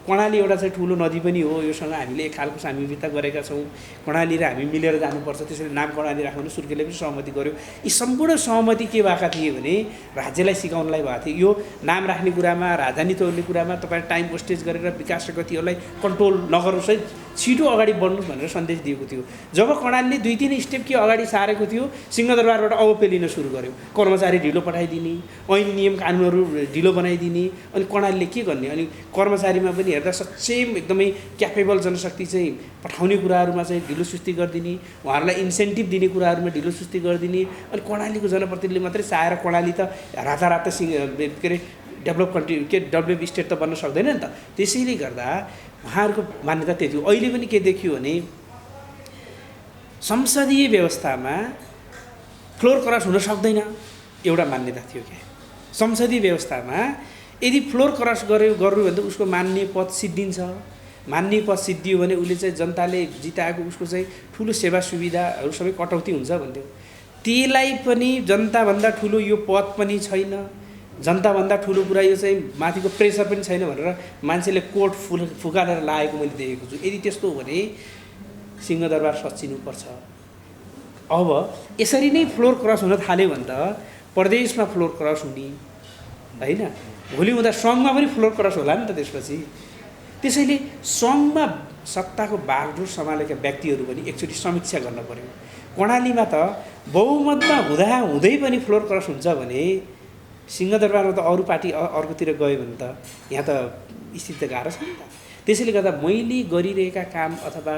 कर्णाली एउटा चाहिँ ठुलो नदी पनि हो, योसँग हामीले एक खालको सामिप्यता गरेका छौँ, कर्णाली र हामी मिलेर जानुपर्छ, त्यसरी नाम कर्णाली राख्नु भने सुर्खेतले पनि सहमति गर्यो। यी सम्पूर्ण सहमति के भएका थिए भने राज्यलाई सिकाउनलाई भएको थियो। यो नाम राख्ने कुरामा, राजधानी तोड्ने कुरामा तपाईँ टाइम वेस्टेज गरेर विकास र गतिहरूलाई कन्ट्रोल नगर्नुहोस् है, छिटो अगाडि बढ्नुहोस् भनेर सन्देश दिएको थियो। जब कर्णालीले 2-3 स्टेप के अगाडि सारेको थियो, सिंहदरबारबाट अब पेलिन सुरु गर्यो। कर्मचारी ढिलो पठाइदिने, ऐन नियम कानुनहरू ढिलो बनाइदिने, अनि कर्णालीले के गर्ने? अनि कर्मचारीमा पनि हेर्दा सक्षम एकदमै क्यापेबल जनशक्ति चाहिँ पठाउने कुराहरूमा चाहिँ ढिलोसुस्ती गरिदिने, उहाँहरूलाई इन्सेन्टिभ दिने कुराहरूमा ढिलोसुस्ती गरिदिने। अनि कर्णालीको जनप्रतिनिधिले मात्रै चाहेर कर्णाली त रातारात के अरे डेभलप स्टेट त बन्न सक्दैन नि त। त्यसैले गर्दा उहाँहरूको मान्यता त्यही थियो। अहिले पनि के देखियो भने संसदीय व्यवस्थामा फ्लोर क्रस हुन सक्दैन एउटा मान्यता थियो। क्या संसदीय व्यवस्थामा यदि फ्लोर क्रस गर्नु भने त उसको मान्य पद सिद्धिन्छ। मान्य पद सिद्धियो भने उसले चाहिँ जनताले जिताएको उसको चाहिँ ठुलो सेवा सुविधाहरू सबै कटौती हुन्छ भन्थ्यो। त्यसलाई पनि जनताभन्दा ठुलो यो पद पनि छैन, जनताभन्दा ठुलो कुरा यो चाहिँ माथिको प्रेसर पनि छैन भनेर मान्छेले कोट फुकालेर लागेको मैले देखेको छु। यदि त्यस्तो हो भने सिंहदरबार सच्चिनुपर्छ। अब यसरी नै फ्लोर क्रस हुन थाल्यो भने त प्रदेशमा फ्लोर क्रस हुने होइन, भोलि हुँदा सङ्घमा पनि फ्लोर क्रस होला नि त त्यसपछि। त्यसैले सङ्घमा सत्ताको बागडोर सम्हालेका व्यक्तिहरू पनि एकचोटि समीक्षा गर्न पर्यो। कर्णालीमा त बहुमतमा हुँदै पनि फ्लोर क्रस हुन्छ भने सिंहदरबारमा त अरू पार्टी अर्कोतिर गयो भने त यहाँ त स्थिति त गाह्रो छ नि त। त्यसैले गर्दा मैले गरिरहेका काम अथवा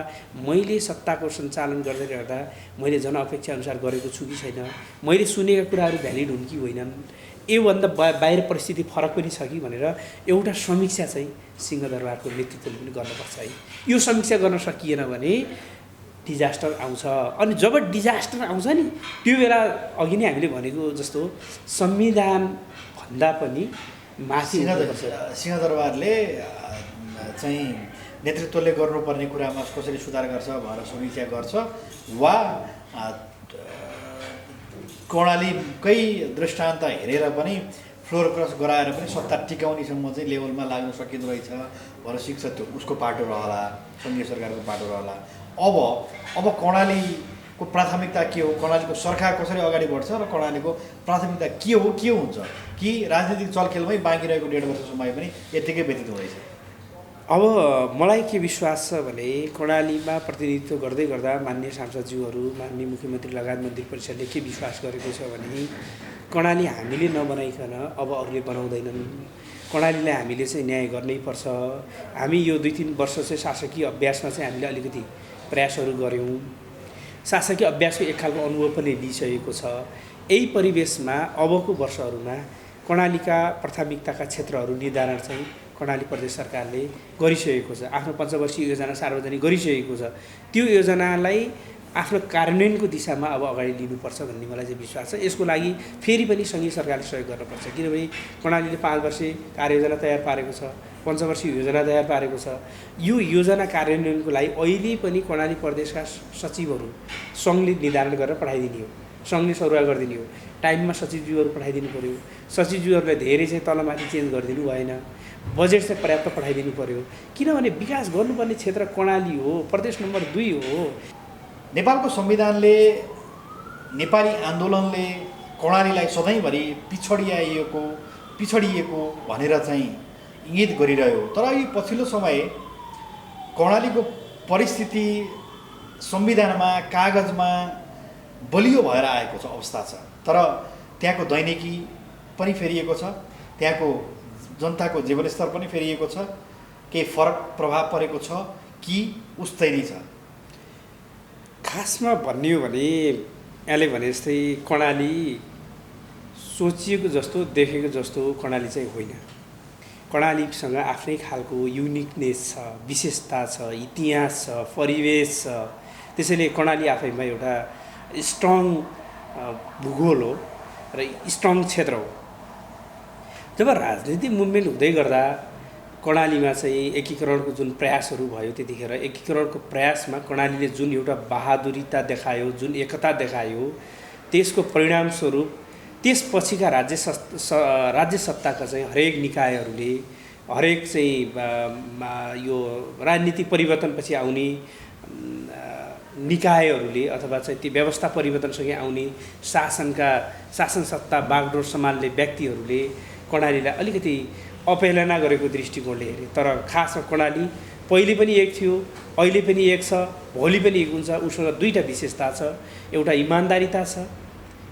मैले सत्ताको सञ्चालन गर्दै गर्दा मैले जनअपेक्षा अनुसार गरेको छु कि छैन, मैले सुनेका कुराहरू भ्यालिड हुन् कि होइनन्, योभन्दा बाहिर परिस्थिति फरक पनि छ कि भनेर एउटा समीक्षा चाहिँ सिंहदरबारको नेतृत्वले पनि गर्नुपर्छ है। यो समीक्षा गर्न सकिएन भने डिजास्टर आउँछ। अनि जब डिजास्टर आउँछ नि त्यो बेला अघि नै हामीले भनेको जस्तो संविधान भन्दा पनि माथि सिंहदरबारले चाहिँ नेतृत्वले गर्नुपर्ने कुरामा कसरी सुधार गर्छ भनेर समीक्षा गर्छ वा कर्णालीकै दृष्टान्त हेरेर पनि फ्लोर क्रस गराएर पनि सत्ता टिकाउनेसम्म चाहिँ लेभलमा लाग्न सकिँदो रहेछ भनेर सिक्छ। त्यो उसको पाटो रहला, सङ्घीय सरकारको पाटो रहला। अब कर्णालीको प्राथमिकता के हो, कर्णालीको सरकार कसरी अगाडि बढ्छ र कर्णालीको प्राथमिकता के हुन्छ कि राजनीतिक चलखेलमै बाँकी रहेको 1.5 वर्ष समय पनि यत्तिकै व्यतीत हुँदैछ। अब मलाई के विश्वास छ भने कर्णालीमा प्रतिनिधित्व गर्दै गर्दा मान्य सांसदज्यूहरू, मान्य मुख्यमन्त्री लगायत मन्त्री परिषदले के विश्वास गरेको छ भने कर्णाली हामीले नबनाइकन अब अरूले बनाउँदैनन्, कर्णालीलाई हामीले चाहिँ न्याय गर्नै पर्छ। हामी यो 2-3 वर्ष चाहिँ शासकीय अभ्यासमा चाहिँ हामीले अलिकति प्रयासहरू गऱ्यौँ, शासकीय अभ्यासको एक खालको अनुभव पनि लिइसकेको छ। यही परिवेशमा अबको वर्षहरूमा कर्णालीका प्राथमिकताका क्षेत्रहरू निर्धारण चाहिँ कर्णाली प्रदेश सरकारले गरिसकेको छ। आफ्नो 5 वर्षीय योजना सार्वजनिक गरिसकेको छ। त्यो योजनालाई आफ्नो कार्यान्वयनको दिशामा अब अगाडि लिनुपर्छ भन्ने मलाई चाहिँ विश्वास छ। यसको लागि फेरि पनि सङ्घीय सरकारले सहयोग गर्नुपर्छ, किनभने कर्णालीले 5 वर्षीय कार्ययोजना तयार पारेको छ, 5 वर्षीय योजना तयार पारेको छ। यो योजना कार्यान्वयनको लागि अहिले पनि कर्णाली प्रदेशका सचिवहरू सङ्घले निर्धारण गरेर पठाइदिने हो, सङ्घले सरुवा गरिदिने हो। टाइममा सचिवज्यूहरू पठाइदिनु पऱ्यो, सचिवज्यूहरूलाई धेरै चाहिँ तलमाथि चेन्ज गरिदिनु भएन, बजेट चाहिँ पर्याप्त पठाइदिनु पऱ्यो। किनभने विकास गर्नुपर्ने क्षेत्र कर्णाली हो, प्रदेश नम्बर 2 हो। नेपालको संविधानले, नेपाली आन्दोलनले कर्णालीलाई सधैँभरि पिछडिएको भनेर चाहिँ इङ्गित गरिरह्यो। तर यो पछिल्लो समय कर्णालीको परिस्थिति संविधानमा, कागजमा बलियो भएर आएको छ अवस्था छ। तर त्यहाँको दैनिकी पनि फेरिएको छ, त्यहाँको जनताको जीवनस्तर पनि फेरिएको छ। केही फरक प्रभाव परेको छ कि उस्तै नै छ? खासमा भन्ने हो भने यहाँले भने जस्तै कर्णाली सोचिएको जस्तो, देखेको जस्तो कर्णाली चाहिँ होइन। कर्णालीसँग आफ्नै खालको युनिकनेस छ, विशेषता छ, इतिहास छ, परिवेश छ। त्यसैले कर्णाली आफैमा एउटा स्ट्रङ भूगोल हो र स्ट्रङ क्षेत्र हो। जब राजनीतिक मुभमेन्ट हुँदै गर्दा कर्णालीमा चाहिँ एकीकरणको जुन प्रयासहरू भयो, त्यतिखेर एकीकरणको प्रयासमा कर्णालीले जुन एउटा बहादुरीता देखायो, जुन एकता देखायो, त्यसको परिणामस्वरूप त्यसपछिका राज्य सत्ताका चाहिँ हरेक निकायहरूले हरेक चाहिँ यो राजनीतिक परिवर्तनपछि आउने निकायहरूले अथवा चाहिँ ती व्यवस्था परिवर्तनसँगै आउने शासन सत्ता बागडोर सम्हाल्ने व्यक्तिहरूले कर्णालीलाई अलिकति अवहेलना गरेको दृष्टिकोणले हेरे। तर खासमा कर्णाली पहिले पनि एक थियो, अहिले पनि एक छ, भोलि पनि एक हुन्छ। उसँग दुईवटा विशेषता छ, एउटा इमान्दारिता छ,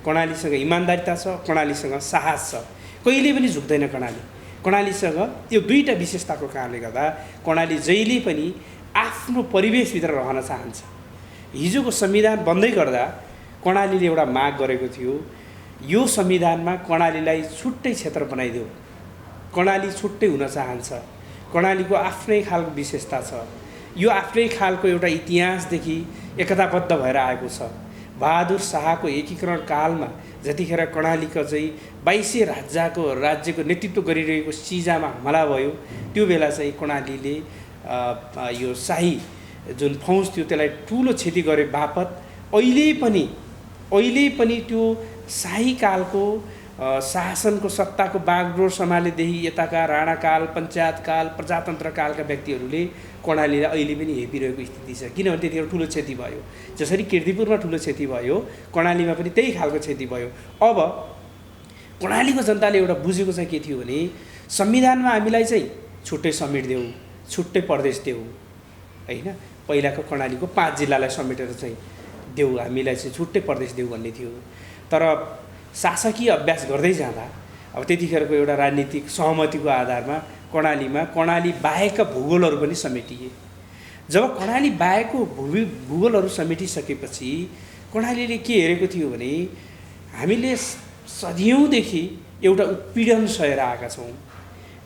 कर्णालीसँग इमान्दारिता छ, कर्णालीसँग साहस छ, कहिले पनि झुक्दैन कर्णालीसँग यो दुईवटा विशेषताको कारणले गर्दा कर्णाली जहिले पनि आफ्नो परिवेशभित्र रहन चाहन्छ। हिजोको संविधान बन्दै गर्दा कर्णालीले एउटा माग गरेको थियो, यो संविधानमा कर्णालीलाई छुट्टै क्षेत्र बनाइदेऊ, कर्णाली छुट्टै हुन चाहन्छ, कर्णालीको आफ्नै खालको विशेषता छ, यो आफ्नै खालको एउटा इतिहासदेखि एकताबद्ध भएर आएको छ। बहादुर शाहको एकीकरण कालमा जतिखेर कर्णालीको चाहिँ 22 राज्यको नेतृत्व गरिरहेको सिजामा हमला भयो, त्यो बेला चाहिँ कर्णालीले यो शाही जुन फौज थियो त्यसलाई ठुलो क्षति गरे बापत अहिले पनि त्यो शाही कालको शासनको सत्ताको बागडोर सम्हालेदेखि यताका राणाकाल, पञ्चायतकाल, प्रजातन्त्रकालका व्यक्तिहरूले कर्णालीलाई अहिले पनि हेपिरहेको स्थिति छ। किनभने त्यतिखेर ठुलो क्षति भयो, जसरी किर्तिपुरमा ठुलो क्षति भयो, कर्णालीमा पनि त्यही खालको क्षति भयो। अब कर्णालीको जनताले एउटा बुझेको चाहिँ के थियो भने संविधानमा हामीलाई चाहिँ छुट्टै समेटिदेऊ, छुट्टै प्रदेश देऊ, होइन, पहिलाको कर्णालीको 5 जिल्लालाई समेटेर चाहिँ देऊ, हामीलाई चाहिँ छुट्टै प्रदेश देऊ भन्ने थियो। तर शासकीय अभ्यास गर्दै जाँदा अब त्यतिखेरको एउटा राजनीतिक सहमतिको आधारमा कर्णाली बाहेकका भूगोलहरू पनि समेटिए। जब कर्णाली बाहेकको भूगोलहरू समेटिसकेपछि कर्णालीले के हेरेको थियो भने हामीले सदियौँदेखि एउटा उत्पीडन सहेर आएका छौँ,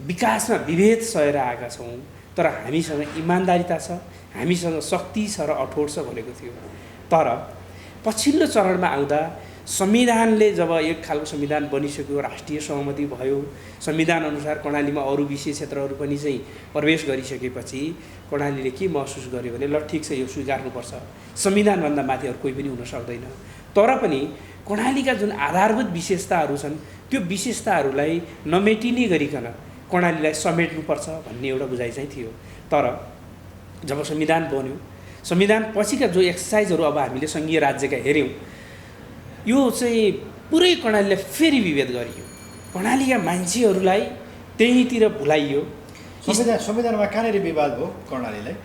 विकासमा विभेद सहेर आएका छौँ, तर हामीसँग इमान्दारिता छ, हामीसँग शक्ति छ र अठोट छ भनेको थियो। तर पछिल्लो चरणमा आउँदा संविधानले जब एक खालको संविधान बनिसक्यो, राष्ट्रिय सहमति भयो, संविधान अनुसार कर्णालीमा अरू विशेष क्षेत्रहरू पनि चाहिँ प्रवेश गरिसकेपछि कर्णालीले के महसुस गर्यो भने ल ठिक छ, यो स्वीकार्नुपर्छ, संविधानभन्दा माथि अरू कोही पनि हुन सक्दैन। तर पनि कर्णालीका जुन आधारभूत विशेषताहरू छन् त्यो विशेषताहरूलाई नमेटिने गरिकन कर्णालीलाई समेट्नुपर्छ भन्ने एउटा बुझाइ चाहिँ थियो। तर जब संविधान बन्यो, संविधान पछिका जो एक्सर्साइजहरू अब हामीले सङ्घीय राज्यका हेऱ्यौँ, यो चाहिँ पुरै कर्णालीलाई फेरि विभेद गरियो, कर्णालीका मान्छेहरूलाई त्यहीँतिर भुलाइयो। संविधानमा कहाँनिर विवाद भयो कर्णालीलाई?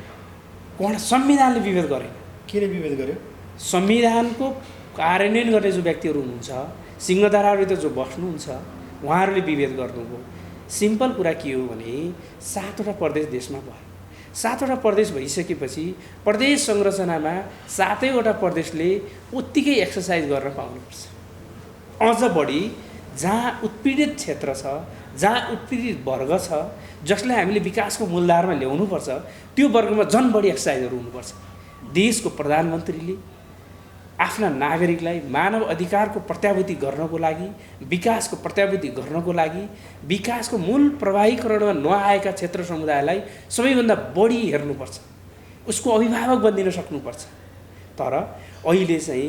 संविधानले विभेद गरेन। केले विभेद गर्यो? संविधानको कार्यान्वयन गर्ने जो व्यक्तिहरू हुनुहुन्छ, सिंहदरबारभित्र जो बस्नुहुन्छ, उहाँहरूले विभेद गर्नुभयो। सिम्पल कुरा के हो भने 7वटा प्रदेश देशमा भयो, 7वटा प्रदेश भइसकेपछि प्रदेश संरचनामा 7वटा प्रदेशले उत्तिकै एक्सर्साइज गर्न पाउनुपर्छ। अझ बढी जहाँ उत्पीडित क्षेत्र छ, जहाँ उत्पीडित वर्ग छ, जसलाई हामीले विकासको मूलधारमा ल्याउनुपर्छ, त्यो वर्गमा झन बढी एक्सर्साइजहरू हुनुपर्छ। देशको प्रधानमन्त्रीले आफ्ना नागरिकलाई मानव अधिकारको प्रत्याभूति गर्नको लागि, विकासको प्रत्याभूति गर्नको लागि, विकासको मूल प्रवाहीकरणमा नआएका क्षेत्र समुदायलाई सबैभन्दा बढी हेर्नुपर्छ, उसको अभिभावक बनिदिन सक्नुपर्छ। तर अहिले चाहिँ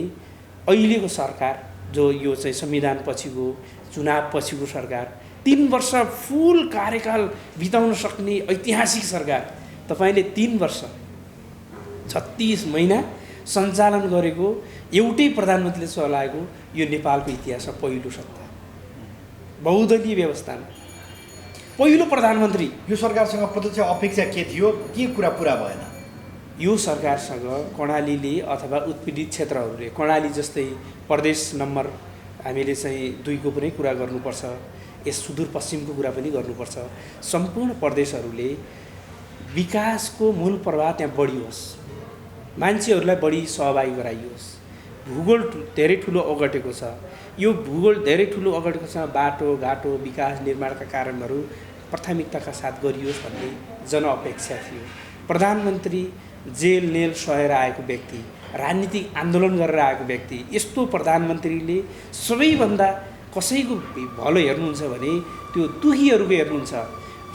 अहिलेको सरकार जो यो चाहिँ संविधान पछिको चुनाव पछिको सरकार, 3 वर्ष फुल कार्यकाल बिताउन सक्ने ऐतिहासिक सरकार, तपाईँले 3 वर्ष 36 महिना सञ्चालन गरेको एउटै प्रधानमन्त्रीले चलाएको यो नेपालको इतिहासमा पहिलो सत्ता, बहुदलीय व्यवस्थामा पहिलो प्रधानमन्त्री। यो सरकारसँग प्रत्यक्ष अपेक्षा के थियो, के कुरा पुरा भएन? यो सरकारसँग कर्णालीले अथवा उत्पीडित क्षेत्रहरूले, कर्णाली जस्तै प्रदेश नम्बर हामीले चाहिँ 2 को पनि कुरा गर्नुपर्छ, यस सुदूरपश्चिमको कुरा पनि गर्नुपर्छ। सम्पूर्ण प्रदेशहरूले विकासको मूल प्रवाह त्यहाँ बढी होस्, मान्छेहरूलाई बढी सहभागी गराइयोस्। भूगोल धेरै ठुलो ओगटेको छ, यो भूगोल धेरै ठुलो ओगटेको छ, बाटोघाटो विकास निर्माणका कार्यहरू प्राथमिकताका साथ गरियोस् भन्ने जनअपेक्षा थियो। प्रधानमन्त्री जेल नेल सहेर आएको व्यक्ति, राजनीतिक आन्दोलन गरेर आएको व्यक्ति, यस्तो प्रधानमन्त्रीले सबैभन्दा कसैको भलो हेर्नुहुन्छ भने त्यो दुखीहरूको हेर्नुहुन्छ,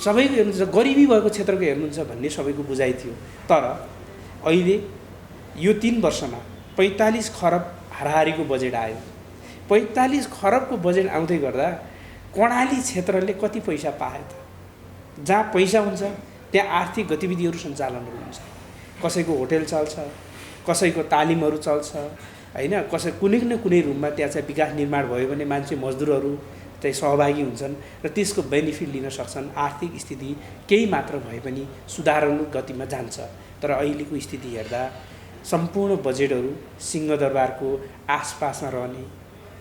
सबैको हेर्नुहुन्छ, गरिबी भएको क्षेत्रको हेर्नुहुन्छ भन्ने सबैको बुझाइ थियो। तर अहिले यो 3 वर्षमा 45 खरब हाराहारीको बजेट आयो। 45 खरबको बजेट आउँदै गर्दा कर्णाली क्षेत्रले कति पैसा पायो त? जहाँ पैसा हुन्छ त्यहाँ आर्थिक गतिविधिहरू सञ्चालनहरू हुन्छ। कसैको होटेल चल्छ, कसैको तालिमहरू चल्छ होइन, कुनै न कुनै रूपमा त्यहाँ चाहिँ विकास निर्माण भयो भने मान्छे मजदुरहरू चाहिँ सहभागी हुन्छन् र त्यसको बेनिफिट लिन सक्छन्। आर्थिक स्थिति केही मात्र भए पनि सुधारात्मक गतिमा जान्छ। तर अहिलेको स्थिति हेर्दा सम्पूर्ण बजेटहरू सिंहदरबारको आसपासमा रहने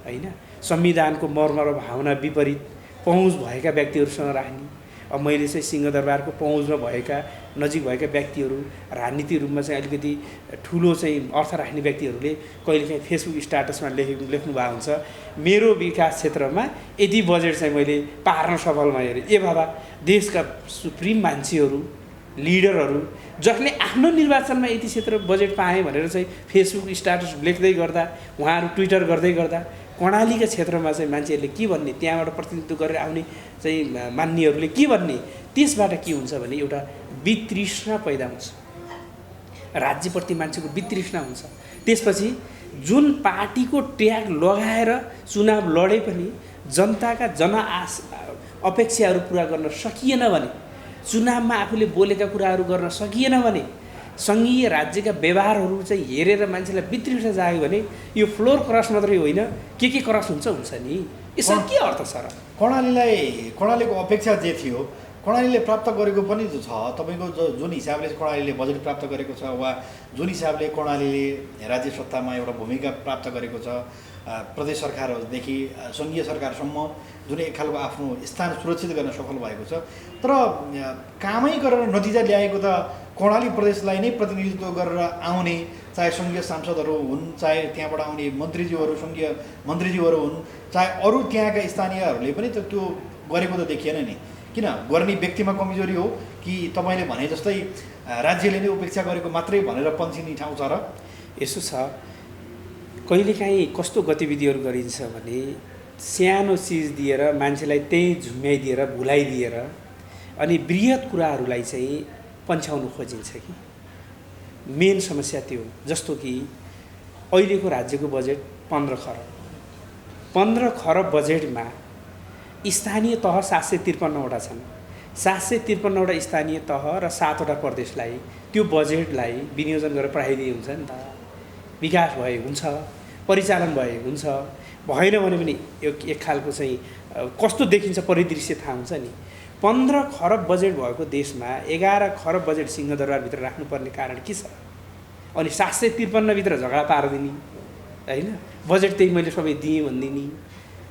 होइन, संविधानको मर्म र भावना विपरीत पहुँच भएका व्यक्तिहरूसँग राख्ने। अब मैले चाहिँ सिंहदरबारको पहुँचमा भएका नजिक भएका व्यक्तिहरू, राजनीतिक रूपमा चाहिँ अलिकति ठुलो चाहिँ अर्थ राख्ने व्यक्तिहरूले कहिलेकाहीँ फेसबुक स्ट्याटसमा लेख्नु भएको हुन्छ, मेरो विकास क्षेत्रमा यति बजेट चाहिँ मैले पार्न सफल भएँ। ए बाबा, देशका सुप्रिम मान्छेहरू, लिडरहरू जसले आफ्नो निर्वाचनमा यति क्षेत्र बजेट पाएँ भनेर चाहिँ फेसबुक स्ट्याटस लेख्दै गर्दा, उहाँहरू ट्विटर गर्दै गर्दा कर्णालीका क्षेत्रमा चाहिँ मान्छेहरूले के भन्ने, त्यहाँबाट प्रतिनिधित्व गरेर आउने चाहिँ मान्नेहरूले के भन्ने, त्यसबाट के हुन्छ भने एउटा वितृष्णा पैदा हुन्छ, राज्यप्रति मान्छेको वितृष्णा हुन्छ। त्यसपछि जुन पार्टीको ट्याग लगाएर चुनाव लडे पनि जनताका अपेक्षाहरू पुरा गर्न सकिएन भने, चुनावमा आफूले बोलेका कुराहरू गर्न सकिएन भने, सङ्घीय राज्यका व्यवहारहरू चाहिँ हेरेर मान्छेलाई वितृष्णा जाग्यो भने यो फ्लोर क्रस मात्रै होइन, के क्रस हुन्छ नि। यसमा के अर्थ छ र? कर्णालीको अपेक्षा जे थियो, कर्णालीले प्राप्त गरेको पनि छ। तपाईँको जुन हिसाबले कर्णालीले बजेट प्राप्त गरेको छ वा जुन हिसाबले कर्णालीले राज्य सत्तामा एउटा भूमिका प्राप्त गरेको छ, प्रदेश सरकारहरूदेखि सङ्घीय सरकारसम्म जुन एक खालको आफ्नो स्थान सुरक्षित गर्न सफल भएको छ। तर कामै गरेर नतिजा ल्याएको त कर्णाली प्रदेशलाई नै प्रतिनिधित्व गरेर आउने, चाहे सङ्घीय सांसदहरू हुन्, चाहे त्यहाँबाट आउने मन्त्रीज्यूहरू, सङ्घीय मन्त्रीज्यूहरू हुन्, चाहे अरू त्यहाँका स्थानीयहरूले पनि त त्यो गरेको त देखिएन नि। किन गर्ने व्यक्तिमा कमजोरी हो कि तपाईँले भने जस्तै राज्यले नै उपेक्षा गरेको मात्रै भनेर पन्छिने ठाउँ छ र? यसो छ, कहिलेकाहीँ कस्तो गतिविधिहरू गरिन्छ भने सानो चिज दिएर मान्छेलाई त्यही झुम्याइदिएर भुलाइदिएर अनि बृहत कुराहरूलाई चाहिँ पन्छाउनु खोजिन्छ कि मेन समस्या त्यो। जस्तो कि अहिलेको राज्यको बजेट 15 खरब बजेटमा स्थानीय तह 753वटा छन्। 753वटा स्थानीय तह र 7वटा प्रदेशलाई त्यो बजेटलाई विनियोजन गरेर पठाइदिए हुन्छ नि त। विकास भए हुन्छ, परिचालन भए हुन्छ, भएन भने पनि एक खालको चाहिँ कस्तो देखिन्छ परिदृश्य थाहा हुन्छ नि। 15 खरब बजेट भएको देशमा 11 खरब बजेट सिंहदरबारभित्र राख्नुपर्ने कारण के छ? अनि 753 भित्र झगडा पारिदिने होइन, बजेट त्यही मैले सबै दिएँ भनिदिने।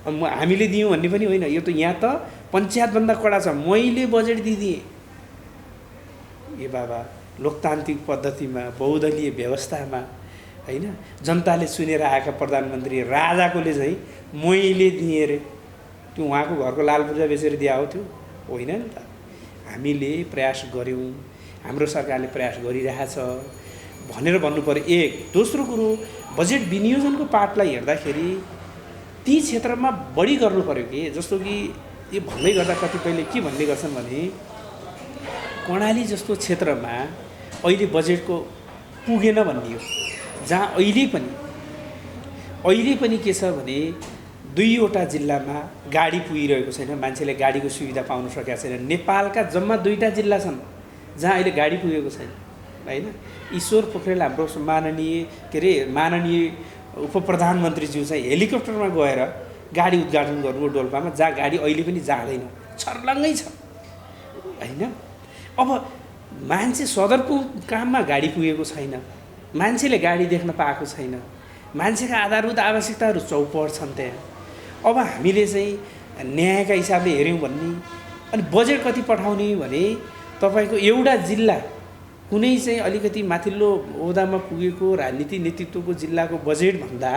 हामीले दियौँ भन्ने पनि होइन, यो त यहाँ त पञ्चायतभन्दा कडा छ, मैले बजेट दिदिएँ। ए बाबा, लोकतान्त्रिक पद्धतिमा, बहुदलीय व्यवस्थामा होइन, जनताले चुनेर आएका प्रधानमन्त्री राजाकोले चाहिँ मैले दिएँ रे, त्यो उहाँको घरको लाल पूजा बेचेर दिए हो त्यो होइन नि त। हामीले प्रयास गऱ्यौँ, हाम्रो सरकारले प्रयास गरिरहेछ भनेर भन्नु पर्यो। एक दोस्रो कुरो, बजेट विनियोजनको पार्टलाई हेर्दाखेरि ती क्षेत्रमा बढी गर्नु पर्यो कि। जस्तो कि यो भन्दै गर्दा कतिपयले के भन्ने गर्छन् भने कर्णाली जस्तो क्षेत्रमा अहिले बजेटको पुगेन भन्ने हो, जहाँ अहिले पनि के छ भने 2वटा जिल्लामा गाडी पुगिरहेको छैन, मान्छेले गाडीको सुविधा पाउन सकेका छैन। नेपालका जम्मा 2टा जिल्ला छन् जहाँ अहिले गाडी पुगेको छैन होइन। ईश्वर पोखरेल हाम्रो माननीय उप प्रधानमन्त्रीज्यू चाहिँ हेलिकप्टरमा गएर गाडी उद्घाटन गर्नु डोल्पामा, जहाँ गाडी अहिले पनि जाँदैन, छर्लङ्गै छ होइन। अब मान्छे सदरको काममा गाडी पुगेको छैन, मान्छेले गाडी देख्न पाएको छैन, मान्छेका आधारभूत आवश्यकताहरू चौपट छन् त्यहाँ। अब हामीले चाहिँ न्यायका हिसाबले हेऱ्यौँ भन्ने, अनि बजेट कति पठाउने भने तपाईँको एउटा जिल्ला कुनै चाहिँ अलिकति माथिल्लो ओहदामा पुगेको राजनीतिक नेतृत्वको जिल्लाको बजेटभन्दा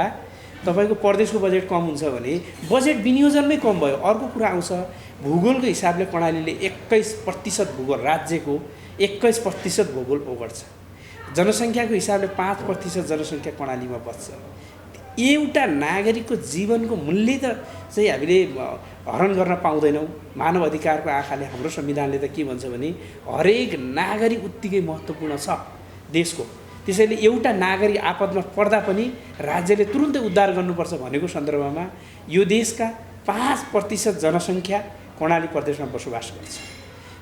तपाईँको प्रदेशको बजेट कम हुन्छ भने बजेट विनियोजनमै कम भयो। अर्को कुरा आउँछ, भूगोलको हिसाबले कर्णालीले 21% भूगोल, राज्यको 21% भूगोल ओगट्छ। जनसङ्ख्याको हिसाबले 5% जनसङ्ख्या कर्णालीमा बस्छ। एउटा नागरिकको जीवनको मूल्य त चाहिँ हामीले हरण गर्न पाउँदैनौँ। मानव अधिकारको आँखाले हाम्रो संविधानले त के भन्छ भने हरेक नागरिक उत्तिकै महत्त्वपूर्ण छ देशको। त्यसैले एउटा नागरिक आपदमा पर्दा पनि राज्यले तुरुन्तै उद्धार गर्नुपर्छ भनेको सन्दर्भमा यो देशका 5% जनसङ्ख्या कर्णाली प्रदेशमा बसोबास गर्छ।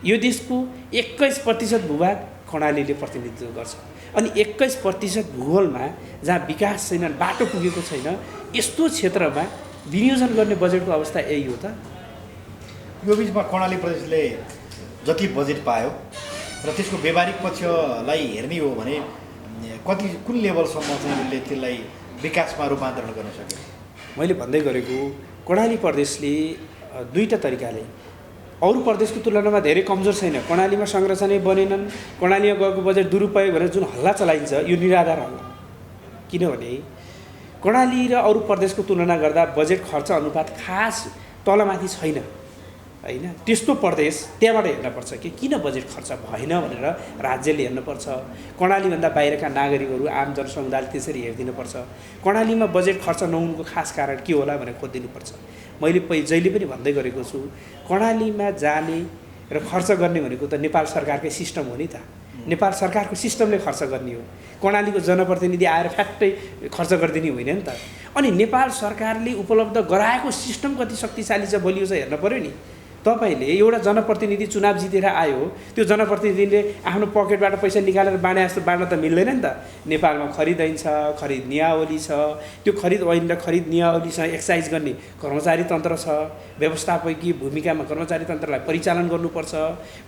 यो देशको 21% भूभाग कर्णालीले प्रतिनिधित्व गर्छ। अनि 21% भूगोलमा जहाँ विकास छैन, बाटो पुगेको छैन, यस्तो क्षेत्रमा विनियोजन गर्ने बजेटको अवस्था यही हो त। यो बिचमा कर्णाली प्रदेशले जति बजेट पायो र त्यसको व्यावहारिक पक्षलाई हेर्ने हो भने कुन लेभलसम्म चाहिँ उसले त्यसलाई विकासमा रूपान्तरण गर्न सक्यो? मैले भन्दै गरेको कर्णाली प्रदेशले दुईटा तरिकाले अरू प्रदेशको तुलनामा धेरै कमजोर छैन। कर्णालीमा संरचनै बनेनन्, कर्णालीमा गएको बजेट दुरुपयोग भनेर जुन हल्ला चलाइन्छ यो निराधार हल्ला। किनभने कर्णाली र अरू प्रदेशको तुलना गर्दा बजेट खर्च अनुपात खास तलमाथि छैन होइन। त्यस्तो प्रदेश त्यहाँबाट हेर्नुपर्छ कि किन बजेट खर्च भएन भनेर राज्यले हेर्नुपर्छ। कर्णालीभन्दा बाहिरका नागरिकहरू, आम जनसमुदायले त्यसरी हेरिदिनुपर्छ। कर्णालीमा बजेट खर्च नहुनुको खास कारण के होला भनेर खोजिदिनुपर्छ। मैले जहिले पनि भन्दै गरेको छु, कर्णालीमा जाने र खर्च गर्ने भनेको त नेपाल सरकारकै सिस्टम हो नि त। नेपाल सरकारको सिस्टमले खर्च गर्ने हो। कर्णालीको जनप्रतिनिधि आएर फ्याक्टै खर्च गरिदिने होइन नि त। अनि नेपाल सरकारले उपलब्ध गराएको सिस्टम कति शक्तिशाली छ, बलियो छ हेर्न पऱ्यो नि। तपाईँले एउटा जनप्रतिनिधि चुनाव जितेर आयो, त्यो जनप्रतिनिधिले आफ्नो पकेटबाट पैसा निकालेर बाँडे जस्तो बाँड्न त मिल्दैन नि त। नेपालमा खरिद ऐन छ, खरिद नियावली छ, त्यो खरिद ऐन र खरिद नियावलीसँग एक्साइज गर्ने कर्मचारी तन्त्र छ, व्यवस्थापकीय भूमिकामा कर्मचारी तन्त्रलाई परिचालन गर्नुपर्छ।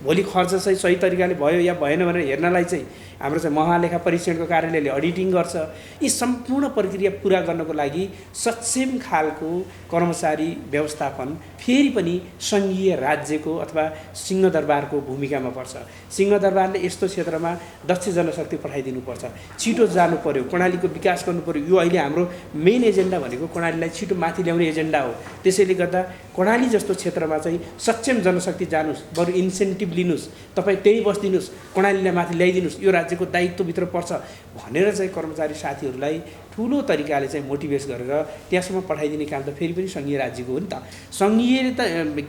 भोलि खर्च चाहिँ सही तरिकाले भयो या भएन भनेर हेर्नलाई चाहिँ हाम्रो चाहिँ महालेखा परीक्षणको कार्यालयले अडिटिङ गर्छ। यी सम्पूर्ण प्रक्रिया पुरा गर्नको लागि सक्षम खालको कर्मचारी व्यवस्थापन फेरि पनि सङ्घीय राज्यको अथवा सिंहदरबारको भूमिकामा पर्छ। सिंहदरबारले यस्तो क्षेत्रमा दक्ष जनशक्ति पठाइदिनुपर्छ, छिटो जानु पर्यो, कर्णालीको विकास गर्नु पर्यो। यो अहिले हाम्रो मेन एजेन्डा भनेको कर्णालीलाई छिटो माथि ल्याउने एजेन्डा हो। त्यसैले गर्दा कर्णाली जस्तो क्षेत्रमा चाहिँ सक्षम जनशक्ति जानुहोस्, बरु इन्सेन्टिभ लिनुहोस्, तपाईँ त्यही बस्दिनुहोस्, कर्णालीलाई माथि ल्याइदिनुहोस्, यो राज्यको दायित्वभित्र पर्छ भनेर चाहिँ कर्मचारी साथीहरूलाई ठुलो तरिकाले चाहिँ मोटिभेट गरेर त्यहाँसम्म पठाइदिने काम त फेरि पनि सङ्घीय राज्यको हो नि त। सङ्घीयले त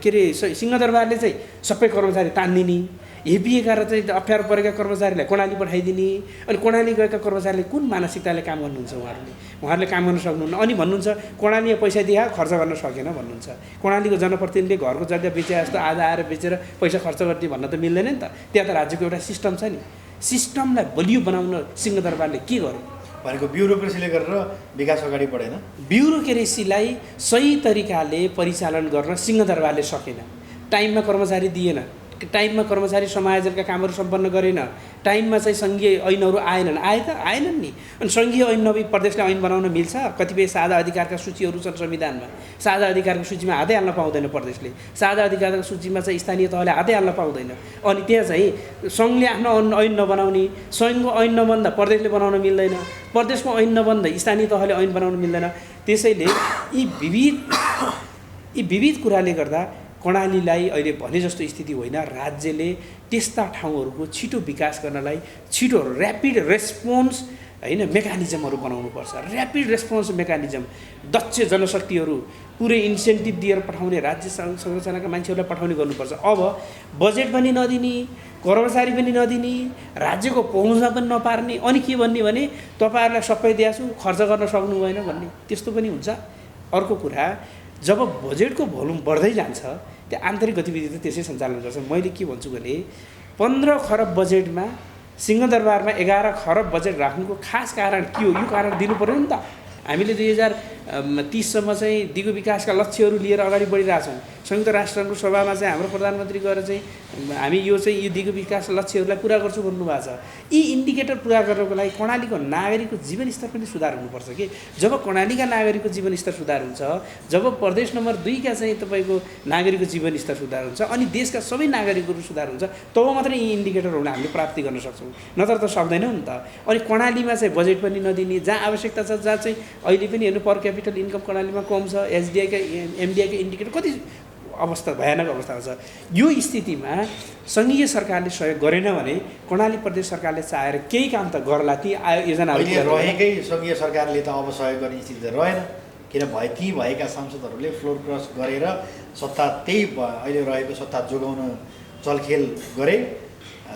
के अरे सिंहदरबारले चाहिँ सबै कर्मचारी तान्दिने, हेपिएका र चाहिँ अप्ठ्यारो परेका कर्मचारीलाई कर्णाली पठाइदिने। अनि कर्णाली गएका कर्मचारीले कुन मानसिकताले काम गर्नुहुन्छ? उहाँहरूले काम गर्न सक्नुहुन्न। अनि भन्नुहुन्छ कर्णालीमा पैसा दिए खर्च गर्न सकेन भन्नुहुन्छ। कर्णालीको जनप्रतिनिधिले घरको जग्गा बेचे जस्तो आधा आएर बेचेर पैसा खर्च गरिदिए भन्न त मिल्दैन नि त। त्यहाँ त राज्यको एउटा सिस्टम छ नि। सिस्टमलाई बलियो बनाउन सिंहदरबारले के गर्यो भनेको ब्युरोक्रेसीले गरेर विकास अगाडि बढेन। ब्युरोक्रेसीलाई सही तरिकाले परिचालन गर्न सिंहदरबारले सकेन। टाइममा कर्मचारी दिएन, टाइममा कर्मचारी समायोजनका कामहरू सम्पन्न गरेन, टाइममा चाहिँ सङ्घीय ऐनहरू आएनन् नि। अनि सङ्घीय ऐन नभई प्रदेशले ऐन बनाउन मिल्छ? कतिपय साझा अधिकारका सूचीहरू छन् संविधानमा, साझा अधिकारको सूचीमा हातै हाल्न पाउँदैन प्रदेशले, साझा अधिकारको सूचीमा चाहिँ स्थानीय तहले हातै हाल्न पाउँदैन। अनि त्यहाँ चाहिँ सङ्घले आफ्नो ऐन नबनाउने, सङ्घको ऐन नबन्दा प्रदेशले बनाउन मिल्दैन, प्रदेशको ऐन नबन्दा स्थानीय तहले ऐन बनाउन मिल्दैन। त्यसैले यी विविध कुराले गर्दा कर्णालीलाई अहिले भने जस्तो स्थिति होइन। राज्यले त्यस्ता ठाउँहरूको छिटो विकास गर्नलाई छिटो ऱ्यापिड रेस्पोन्स होइन मेकानिजमहरू बनाउनुपर्छ। ऱ्यापिड रेस्पोन्स मेकानिजम, दक्ष जनशक्तिहरू पुरै इन्सेन्टिभ दिएर पठाउने, राज्य संरचनाका मान्छेहरूलाई पठाउने गर्नुपर्छ। अब बजेट पनि नदिने, कर्मचारी पनि नदिने, राज्यको पहुँचमा पनि नपार्ने, अनि के भन्ने भने तपाईँहरूलाई सबै दिएछु खर्च गर्न सक्नु भएन भन्ने, त्यस्तो पनि हुन्छ। अर्को कुरा, जब बजेटको भोल्युम बढ्दै जान्छ त्यो आन्तरिक गतिविधि त त्यसै सञ्चालन गर्छ। मैले के भन्छु भने 15 खरब बजेटमा सिंहदरबारमा 11 खरब बजेट राख्नुको खास कारण के हो? यो कारण दिनु पर्यो नि त। हामीले 2030सम्म चाहिँ दिगो विकासका लक्ष्यहरू लिएर अगाडि बढिरहेछौँ। संयुक्त राष्ट्रसङ्घको सभामा चाहिँ हाम्रो प्रधानमन्त्री गएर चाहिँ हामी यो दिगो विकास लक्ष्यहरूलाई पुरा गर्छौँ भन्नुभएको छ। यी इन्डिकेटर पुरा गर्नको लागि कर्णालीको नागरिकको जीवनस्तर पनि सुधार हुनुपर्छ कि। जब कर्णालीका नागरिकको जीवनस्तर सुधार हुन्छ, जब प्रदेश नम्बर 2 का चाहिँ तपाईँको नागरिकको जीवनस्तर सुधार हुन्छ, अनि देशका सबै नागरिकहरू सुधार हुन्छ, तब मात्रै यी इन्डिकेटरहरूलाई हामीले प्राप्ति गर्न सक्छौँ, नत्र त सक्दैनौँ नि त। अनि कर्णालीमा चाहिँ बजेट पनि नदिने, जहाँ आवश्यकता छ, जहाँ चाहिँ अहिले पनि हेर्नु पर क्यापिटल इन्कम कर्णालीमा कम छ, एमडिआईका इन्डिकेटर कति अवस्था भयानक अवस्था छ। यो स्थितिमा सङ्घीय सरकारले सहयोग गरेन भने कर्णाली प्रदेश सरकारले चाहेर केही काम त गर्ला। ती योजनाहरू रहेकै सङ्घीय सरकारले त अब सहयोग गर्ने स्थिति त रहेन। किन ती भएका सांसदहरूले फ्लोर क्रस गरेर सत्ता त्यही अहिले रहेको सत्ता जोगाउन चलखेल गरे,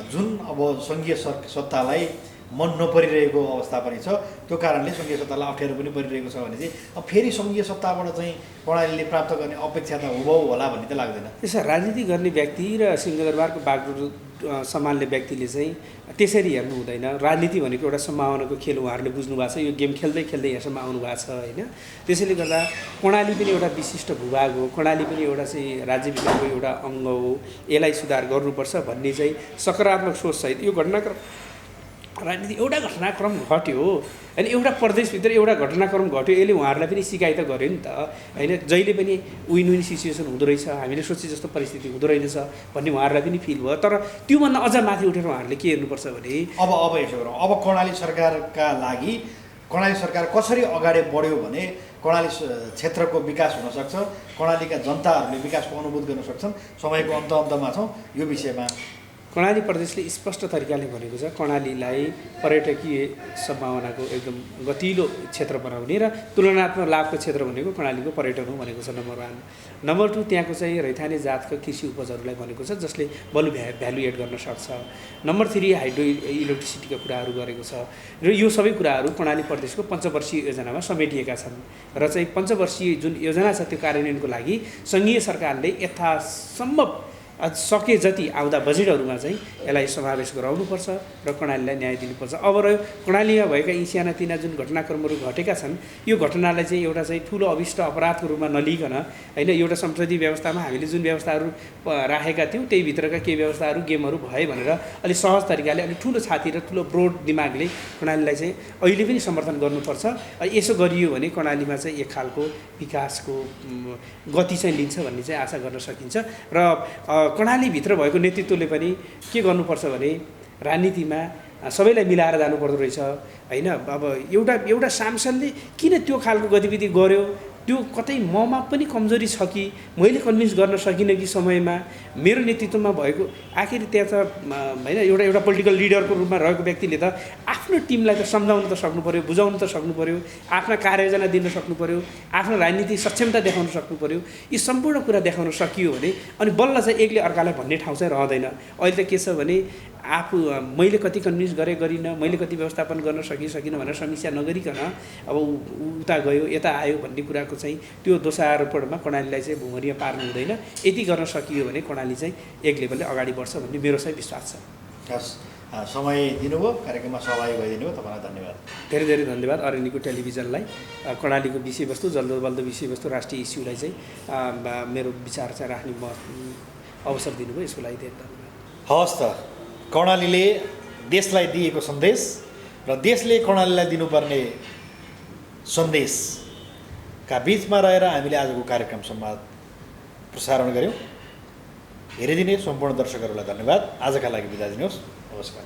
जुन अब सङ्घीय सत्तालाई मन नपरिरहेको अवस्था पनि छ। त्यो कारणले सङ्घीय सत्तालाई अप्ठ्यारो पनि परिरहेको छ भने चाहिँ अब फेरि सङ्घीय सत्ताबाट चाहिँ कर्णालीले प्राप्त गर्ने अपेक्षा त हुबहु होला भन्ने त लाग्दैन। त्यसो राजनीति गर्ने व्यक्ति र सिंहदरबारको बागडोर सम्हाल्ने व्यक्तिले चाहिँ त्यसरी हेर्नु हुँदैन। राजनीति भनेको एउटा सम्भावनाको खेल उहाँहरूले बुझ्नु भएको छ। यो गेम खेल्दै खेल्दै यहाँसम्म आउनु भएको छ होइन। त्यसैले गर्दा कर्णाली पनि एउटा विशिष्ट भूभाग हो, कर्णाली पनि एउटा चाहिँ राज्यभित्रको एउटा अङ्ग हो, यसलाई सुधार गर्नुपर्छ भन्ने चाहिँ सकारात्मक सोचसहित यो घटनाक्रम राजनीति एउटा घटनाक्रम घट्यो अनि एउटा प्रदेशभित्र एउटा घटनाक्रम घट्यो, यसले उहाँहरूलाई पनि सिकाइ त गर्यो नि त होइन। जहिले पनि विन विन सिचुएसन हुँदो रहेछ, हामीले सोचे जस्तो परिस्थिति हुँदो रहेछ भन्ने उहाँहरूलाई पनि फिल भयो। तर त्योभन्दा अझ माथि उठेर उहाँहरूले के हेर्नुपर्छ भने अब यसो गरौँ, अब कर्णाली सरकारका लागि कर्णाली सरकार कसरी अगाडि बढ्यो भने कर्णाली क्षेत्रको विकास हुनसक्छ, कर्णालीका जनताहरूले विकासको अनुभूत गर्न सक्छन्। समयको अन्तमा छौँ, यो विषयमा कर्णाली प्रदेशले स्पष्ट तरिकाले भनेको छ कर्णालीलाई पर्यटकीय सम्भावनाको एकदम गतिलो क्षेत्र बनाउने र तुलनात्मक लाभको क्षेत्र भनेको कर्णालीको पर्यटन हो भनेको छ नम्बर 1। नम्बर 2 त्यहाँको चाहिँ रैथाने जातका कृषि उपजहरूलाई भनेको छ जसले बलु भ्यालु एड गर्न सक्छ। नम्बर 3 हाइड्रो इलेक्ट्रिसिटीका कुराहरू गरेको छ र यो सबै कुराहरू कर्णाली प्रदेशको पञ्चवर्षीय योजनामा समेटिएका छन् र चाहिँ पञ्चवर्षीय जुन योजना छ त्यो कार्यान्वयनको लागि सङ्घीय सरकारले यथासम्भव सके जति आउँदा बजेटहरूमा चाहिँ यसलाई समावेश गराउनुपर्छ र कर्णालीलाई न्याय दिनुपर्छ। अब रह्यो कर्णालीमा भएका यी सानातिना जुन घटनाक्रमहरू घटेका छन् यो घटनालाई चाहिँ एउटा चाहिँ ठुलो अभिष्ट अपराधको रूपमा नलिकन होइन, एउटा संसदीय व्यवस्थामा हामीले जुन व्यवस्थाहरू राखेका थियौँ त्यही भित्रका केही व्यवस्थाहरू गेमहरू भए भनेर अलिक सहज तरिकाले अलिक ठुलो छाती र ठुलो ब्रोड दिमागले कर्णालीलाई चाहिँ अहिले पनि समर्थन गर्नुपर्छ। यसो गरियो भने कर्णालीमा चाहिँ एक खालको विकासको गति चाहिँ लिन्छ भन्ने चाहिँ आशा गर्न सकिन्छ। र कर्णालीभित्र भएको नेतृत्वले पनि के गर्नुपर्छ भने राजनीतिमा सबैलाई मिलाएर जानुपर्दो रहेछ होइन। अब एउटा सांसदले किन त्यो खालको गतिविधि गर्यो, त्यो कतै ममा पनि कमजोरी छ कि मैले कन्भिन्स गर्न सकिनँ कि समयमा मेरो नेतृत्वमा भएको आखिर त्यहाँ त होइन एउटा पोलिटिकल लिडरको रूपमा रहेको व्यक्तिले त आफ्नो टिमलाई त सम्झाउन त सक्नु पऱ्यो, बुझाउन त सक्नु पऱ्यो, आफ्ना कार्ययोजना दिन सक्नु पऱ्यो, आफ्नो राजनीतिक सक्षमता देखाउन सक्नु पऱ्यो। यी सम्पूर्ण कुरा देखाउन सकियो भने अनि बल्ल चाहिँ एकले अर्कालाई भन्ने ठाउँ चाहिँ रहँदैन। अहिले त के छ भने आफू मैले कति कन्भिन्स गरिनँ, मैले कति व्यवस्थापन गर्न सकिनँ भनेर समीक्षा नगरिकन अब उता गयो यता आयो भन्ने कुराको चाहिँ त्यो दोषारोपणमा कर्णालीलाई चाहिँ भुमरिया पार्नु हुँदैन। यति गर्न सकियो भने कर्णाली चाहिँ एक लेभलले अगाडि बढ्छ भन्ने मेरो चाहिँ विश्वास छ। हस्, समय दिनुभयो, कार्यक्रममा सहभागी भइदिनु भयो, तपाईँलाई धन्यवाद। धेरै धेरै धन्यवाद अरनिको टेलिभिजनलाई। कर्णालीको विषयवस्तु जल्दोबल्दो विषयवस्तु राष्ट्रिय इस्युलाई चाहिँ मेरो विचार चाहिँ राख्ने अवसर दिनुभयो, यसको लागि धेरै धन्यवाद। हवस् त, कर्णालीले देशलाई दिएको सन्देश र देशले कर्णालीलाई दिनुपर्ने सन्देशका बिचमा रहेर हामीले आजको कार्यक्रम संवाद प्रसारण गऱ्यौँ। हेरिदिने सम्पूर्ण दर्शकहरूलाई धन्यवाद। आजका लागि बिदा दिनुहोस्। नमस्कार।